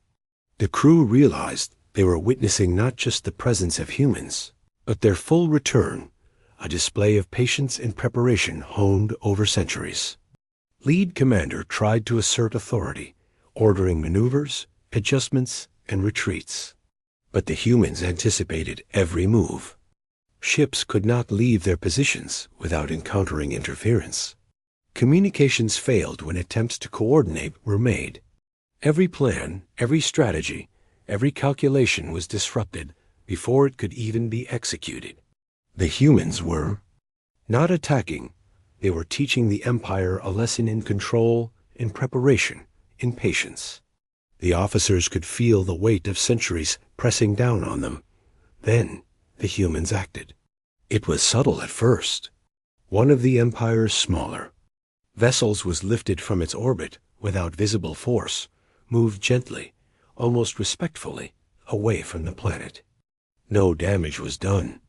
The crew realized they were witnessing not just the presence of humans, but their full return, a display of patience and preparation honed over centuries. Lead Commander tried to assert authority, ordering maneuvers, adjustments, and retreats. But the humans anticipated every move. Ships could not leave their positions without encountering interference. Communications failed when attempts to coordinate were made. Every plan, every strategy, every calculation was disrupted before it could even be executed. The humans were not attacking. They were teaching the Empire a lesson in control, in preparation, in patience. The officers could feel the weight of centuries pressing down on them. Then the humans acted. It was subtle at first. One of the Empire's smaller vessels was lifted from its orbit without visible force, moved gently, almost respectfully, away from the planet. No damage was done.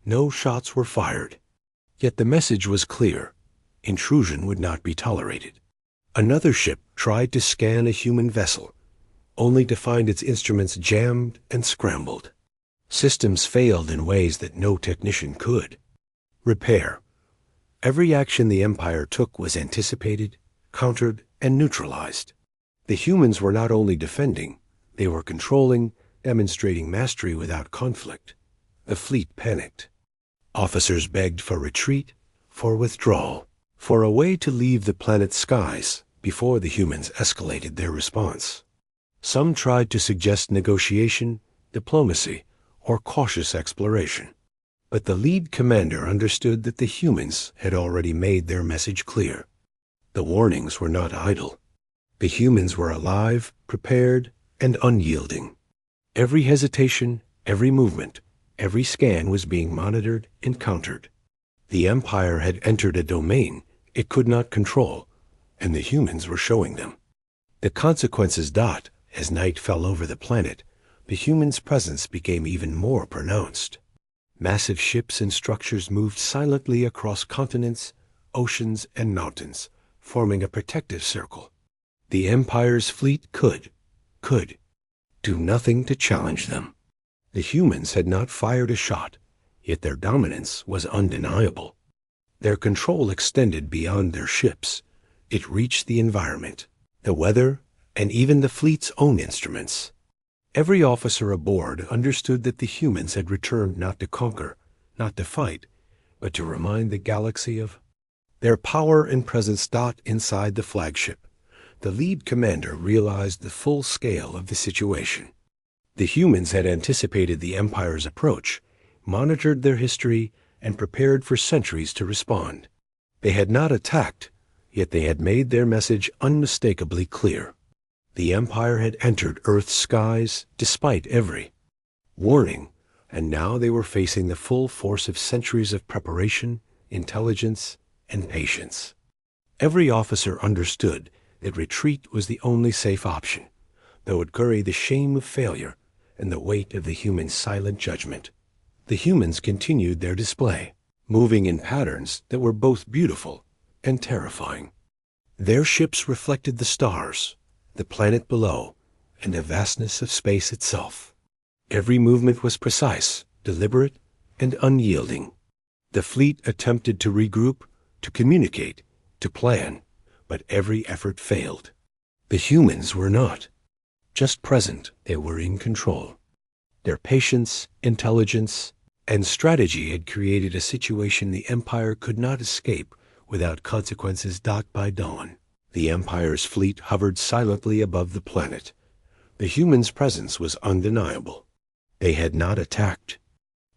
No shots were fired. Yet the message was clear. Intrusion would not be tolerated. Another ship tried to scan a human vessel, only to find its instruments jammed and scrambled. Systems failed in ways that no technician could repair. Every action the Empire took was anticipated, countered, and neutralized. The humans were not only defending, they were controlling, demonstrating mastery without conflict. The fleet panicked. Officers begged for retreat, for withdrawal, for a way to leave the planet's skies before the humans escalated their response. Some tried to suggest negotiation, diplomacy, or cautious exploration. But the lead commander understood that the humans had already made their message clear. The warnings were not idle. The humans were alive, prepared, and unyielding. Every hesitation, every movement, every scan was being monitored and countered. The Empire had entered a domain it could not control, and the humans were showing them. The consequences. As night fell over the planet, the humans' presence became even more pronounced. Massive ships and structures moved silently across continents, oceans, and mountains, forming a protective circle. The Empire's fleet could do nothing to challenge them. The humans had not fired a shot, yet their dominance was undeniable. Their control extended beyond their ships. It reached the environment, the weather, and even the fleet's own instruments. Every officer aboard understood that the humans had returned not to conquer, not to fight, but to remind the galaxy of their power and presence. Inside the flagship, the lead commander realized the full scale of the situation. The humans had anticipated the Empire's approach, monitored their history, and prepared for centuries to respond. They had not attacked, yet they had made their message unmistakably clear. The Empire had entered Earth's skies despite every warning, and now they were facing the full force of centuries of preparation, intelligence, and patience. Every officer understood that retreat was the only safe option, though it carried the shame of failure and the weight of the human silent judgment. The humans continued their display, moving in patterns that were both beautiful and terrifying. Their ships reflected the stars, the planet below, and the vastness of space itself. Every movement was precise, deliberate, and unyielding. The fleet attempted to regroup, to communicate, to plan, but every effort failed. The humans were not just present, they were in control. Their patience, intelligence, and strategy had created a situation the Empire could not escape without consequences. By dawn, the Empire's fleet hovered silently above the planet. The humans' presence was undeniable. They had not attacked,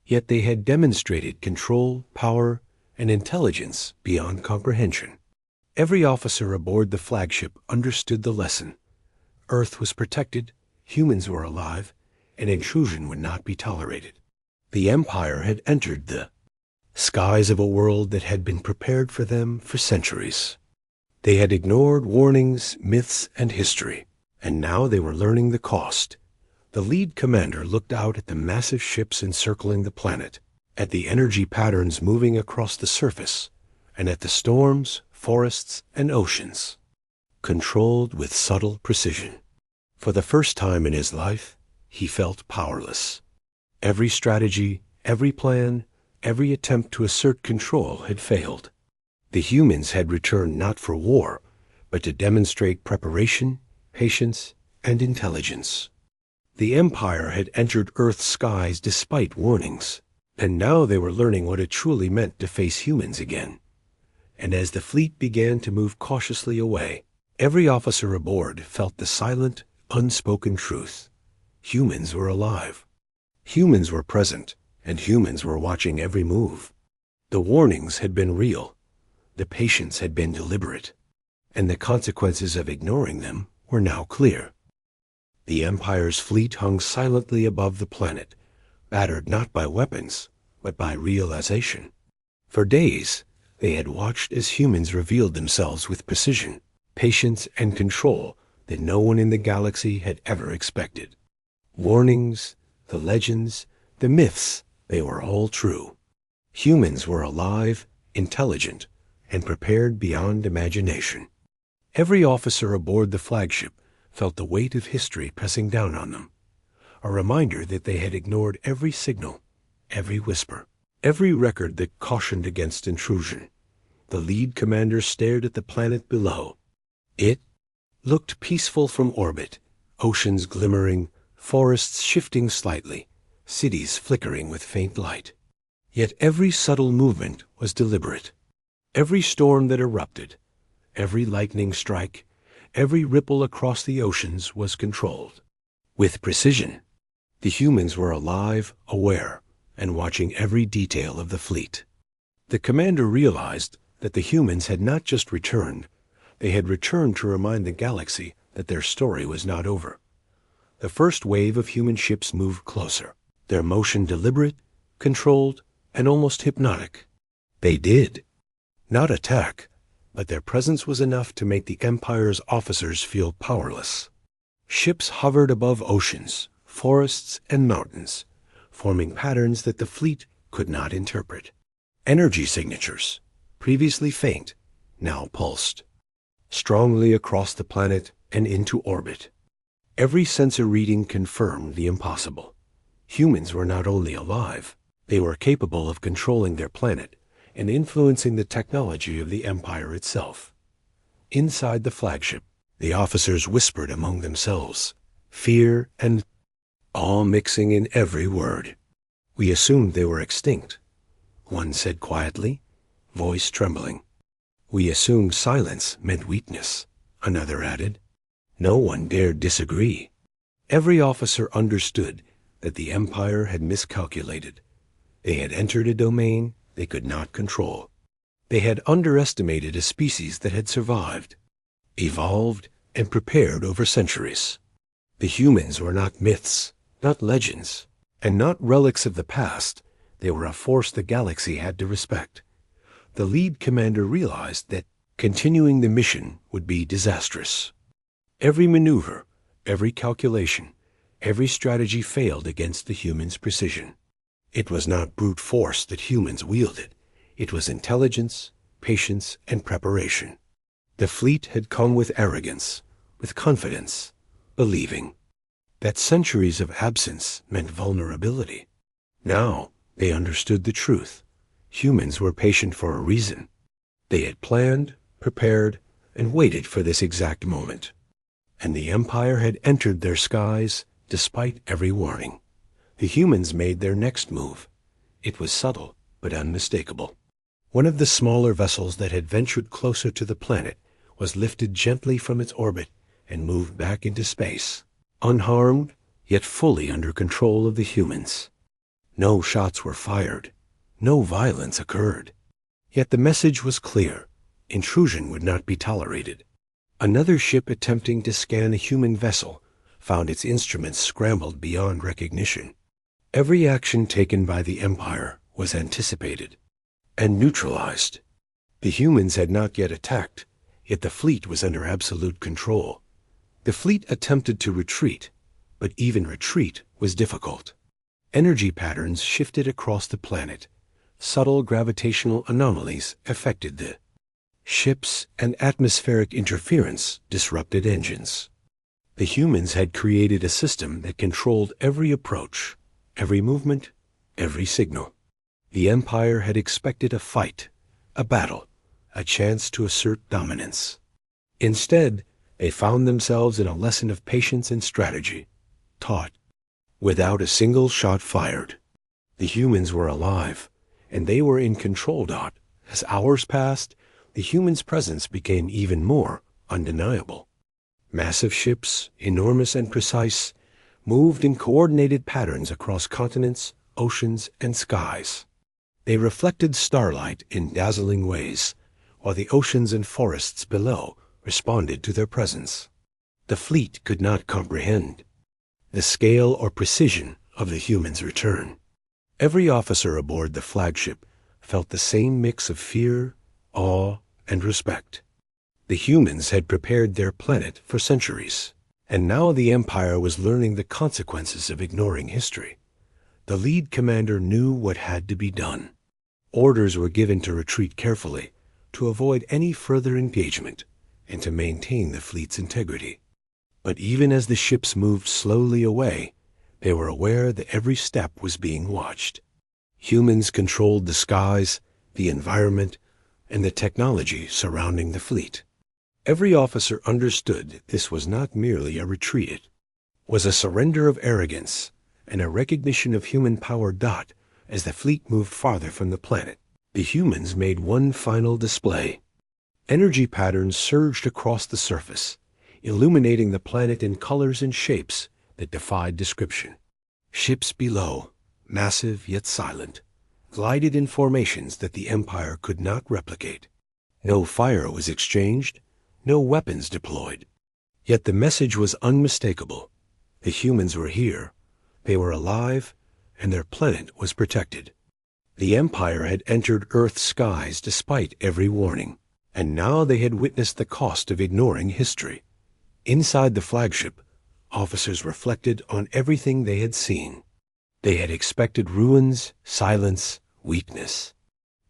yet they had demonstrated control, power, and intelligence beyond comprehension. Every officer aboard the flagship understood the lesson. Earth was protected, humans were alive, and intrusion would not be tolerated. The Empire had entered the skies of a world that had been prepared for them for centuries. They had ignored warnings, myths, and history, and now they were learning the cost. The lead commander looked out at the massive ships encircling the planet, at the energy patterns moving across the surface, and at the storms, forests, and oceans, controlled with subtle precision. For the first time in his life, he felt powerless. Every strategy, every plan, every attempt to assert control had failed. The humans had returned not for war, but to demonstrate preparation, patience, and intelligence. The Empire had entered Earth's skies despite warnings. And now they were learning what it truly meant to face humans again. And as the fleet began to move cautiously away, every officer aboard felt the silent, unspoken truth. Humans were alive. Humans were present, and humans were watching every move. The warnings had been real. The patience had been deliberate. And the consequences of ignoring them were now clear. The Empire's fleet hung silently above the planet, battered not by weapons, but by realization. For days, they had watched as humans revealed themselves with precision, patience, and control that no one in the galaxy had ever expected. Warnings, the legends, the myths, they were all true. Humans were alive, intelligent, and prepared beyond imagination. Every officer aboard the flagship felt the weight of history pressing down on them, a reminder that they had ignored every signal, every whisper, every record that cautioned against intrusion. The lead commander stared at the planet below. It looked peaceful from orbit, oceans glimmering, forests shifting slightly, cities flickering with faint light. Yet every subtle movement was deliberate. Every storm that erupted, every lightning strike, every ripple across the oceans was controlled. With precision, the humans were alive, aware, and watching every detail of the fleet. The commander realized that the humans had not just returned, they had returned to remind the galaxy that their story was not over. The first wave of human ships moved closer, their motion deliberate, controlled, and almost hypnotic. They did not attack, but their presence was enough to make the Empire's officers feel powerless. Ships hovered above oceans, forests, and mountains, forming patterns that the fleet could not interpret. Energy signatures, previously faint, now pulsed, strongly across the planet and into orbit. Every sensor reading confirmed the impossible. Humans were not only alive, they were capable of controlling their planet and influencing the technology of the Empire itself. Inside the flagship, the officers whispered among themselves, fear and awe mixing in every word. "We assumed they were extinct," one said quietly, voice trembling. "We assumed silence meant weakness," another added. No one dared disagree. Every officer understood that the Empire had miscalculated. They had entered a domain they could not control. They had underestimated a species that had survived, evolved, and prepared over centuries. The humans were not myths, not legends, and not relics of the past. They were a force the galaxy had to respect. The lead commander realized that continuing the mission would be disastrous. Every maneuver, every calculation, every strategy failed against the humans' precision. It was not brute force that humans wielded. It was intelligence, patience, and preparation. The fleet had come with arrogance, with confidence, believing that centuries of absence meant vulnerability. Now they understood the truth. Humans were patient for a reason. They had planned, prepared, and waited for this exact moment. And the Empire had entered their skies despite every warning. The humans made their next move. It was subtle, but unmistakable. One of the smaller vessels that had ventured closer to the planet was lifted gently from its orbit and moved back into space, unharmed, yet fully under control of the humans. No shots were fired. No violence occurred. Yet the message was clear. Intrusion would not be tolerated. Another ship attempting to scan a human vessel found its instruments scrambled beyond recognition. Every action taken by the Empire was anticipated and neutralized. The humans had not yet attacked, yet the fleet was under absolute control. The fleet attempted to retreat, but even retreat was difficult. Energy patterns shifted across the planet. Subtle gravitational anomalies affected the ships, and atmospheric interference disrupted engines. The humans had created a system that controlled every approach, every movement, every signal. The Empire had expected a fight, a battle, a chance to assert dominance. Instead, they found themselves in a lesson of patience and strategy, taught without a single shot fired. The humans were alive, and they were in control. As hours passed, the humans' presence became even more undeniable. Massive ships, enormous and precise, moved in coordinated patterns across continents, oceans, and skies. They reflected starlight in dazzling ways, while the oceans and forests below responded to their presence. The fleet could not comprehend the scale or precision of the humans' return. Every officer aboard the flagship felt the same mix of fear, awe, and respect. The humans had prepared their planet for centuries, and now the Empire was learning the consequences of ignoring history. The lead commander knew what had to be done. Orders were given to retreat carefully, to avoid any further engagement, and to maintain the fleet's integrity. But even as the ships moved slowly away, they were aware that every step was being watched. Humans controlled the skies, the environment, and the technology surrounding the fleet. Every officer understood this was not merely a retreat. It was a surrender of arrogance and a recognition of human power. As the fleet moved farther from the planet, the humans made one final display. Energy patterns surged across the surface, illuminating the planet in colors and shapes that defied description. Ships below, massive yet silent, glided in formations that the Empire could not replicate. No fire was exchanged, no weapons deployed. Yet the message was unmistakable. The humans were here, they were alive, and their planet was protected. The Empire had entered Earth's skies despite every warning, and now they had witnessed the cost of ignoring history. Inside the flagship, officers reflected on everything they had seen. They had expected ruins, silence, weakness.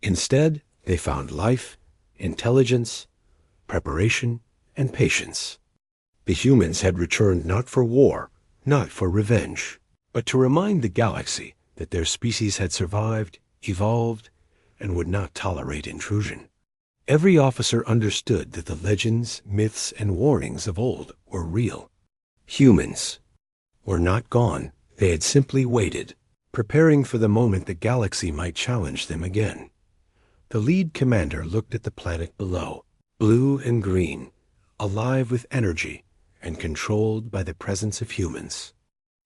Instead, they found life, intelligence, preparation, and patience. The humans had returned not for war, not for revenge, but to remind the galaxy that their species had survived, evolved, and would not tolerate intrusion. Every officer understood that the legends, myths, and warnings of old were real. Humans were not gone. They had simply waited, preparing for the moment the galaxy might challenge them again. The lead commander looked at the planet below, blue and green, alive with energy and controlled by the presence of humans.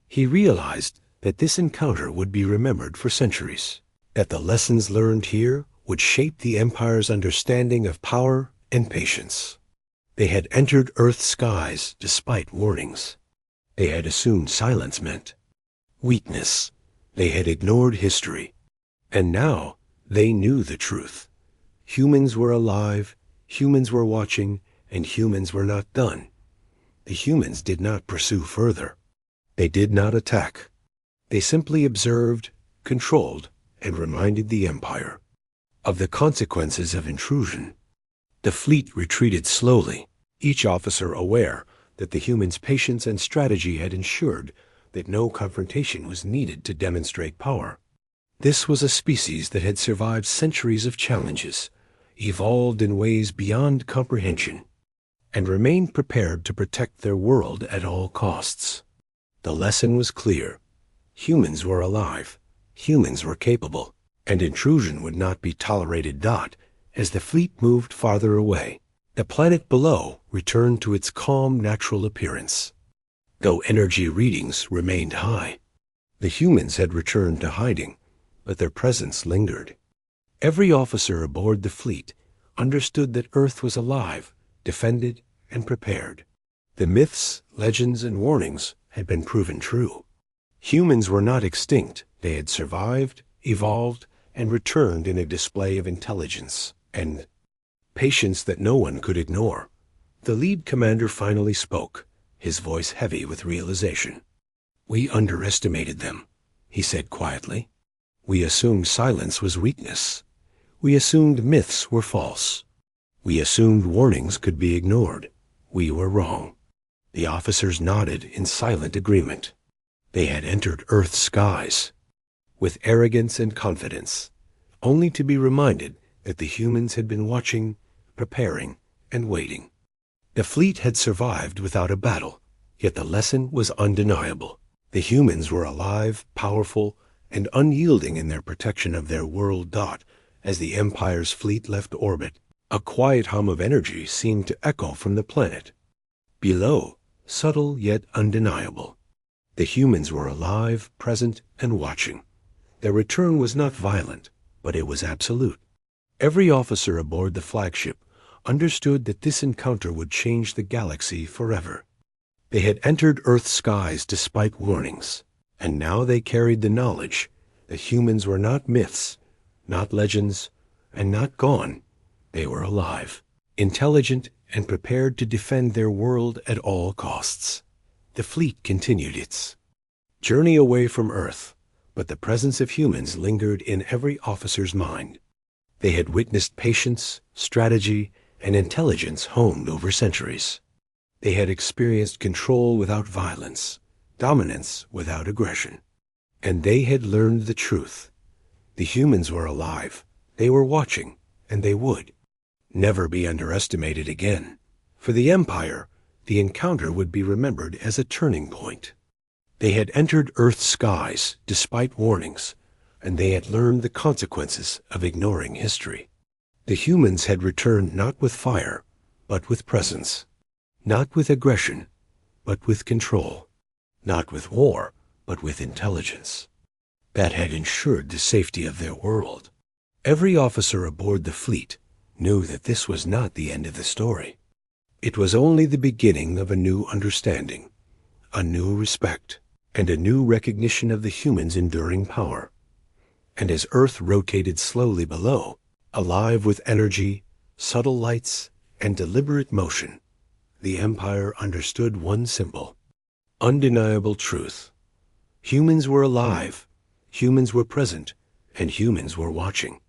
He realized that this encounter would be remembered for centuries, that the lessons learned here would shape the Empire's understanding of power and patience. They had entered Earth's skies despite warnings. They had assumed silence meant weakness. They had ignored history. And now they knew the truth. Humans were alive, humans were watching, and humans were not done. The humans did not pursue further. They did not attack. They simply observed, controlled, and reminded the Empire of the consequences of intrusion. The fleet retreated slowly, each officer aware that the humans' patience and strategy had ensured that no confrontation was needed to demonstrate power. This was a species that had survived centuries of challenges, evolved in ways beyond comprehension, and remained prepared to protect their world at all costs. The lesson was clear. Humans were alive, humans were capable, and intrusion would not be tolerated. As the fleet moved farther away, the planet below returned to its calm natural appearance. Though energy readings remained high, the humans had returned to hiding, but their presence lingered. Every officer aboard the fleet understood that Earth was alive, defended, and prepared. The myths, legends, and warnings had been proven true. Humans were not extinct. They had survived, evolved, and returned in a display of intelligence and patience that no one could ignore. The lead commander finally spoke, his voice heavy with realization. "We underestimated them," he said quietly. "We assumed silence was weakness. We assumed myths were false. We assumed warnings could be ignored. We were wrong." The officers nodded in silent agreement. They had entered Earth's skies with arrogance and confidence, only to be reminded that the humans had been watching, preparing, and waiting. The fleet had survived without a battle, yet the lesson was undeniable. The humans were alive, powerful, and unyielding in their protection of their world. As the Empire's fleet left orbit, a quiet hum of energy seemed to echo from the planet. Below, subtle yet undeniable. The humans were alive, present, and watching. Their return was not violent, but it was absolute. Every officer aboard the flagship understood that this encounter would change the galaxy forever. They had entered Earth's skies despite warnings, and now they carried the knowledge that humans were not myths, not legends, and not gone. They were alive, intelligent, and prepared to defend their world at all costs. The fleet continued its journey away from Earth, but the presence of humans lingered in every officer's mind. They had witnessed patience, strategy, and intelligence honed over centuries. They had experienced control without violence, dominance without aggression. And they had learned the truth. The humans were alive, they were watching, and they would never be underestimated again. For the Empire, the encounter would be remembered as a turning point. They had entered Earth's skies despite warnings, and they had learned the consequences of ignoring history. The humans had returned not with fire, but with presence. Not with aggression, but with control. Not with war, but with intelligence. That had ensured the safety of their world. Every officer aboard the fleet knew that this was not the end of the story. It was only the beginning of a new understanding, a new respect, and a new recognition of the humans' enduring power. And as Earth rotated slowly below, alive with energy, subtle lights, and deliberate motion, the Empire understood one simple, undeniable truth. Humans were alive, humans were present, and humans were watching.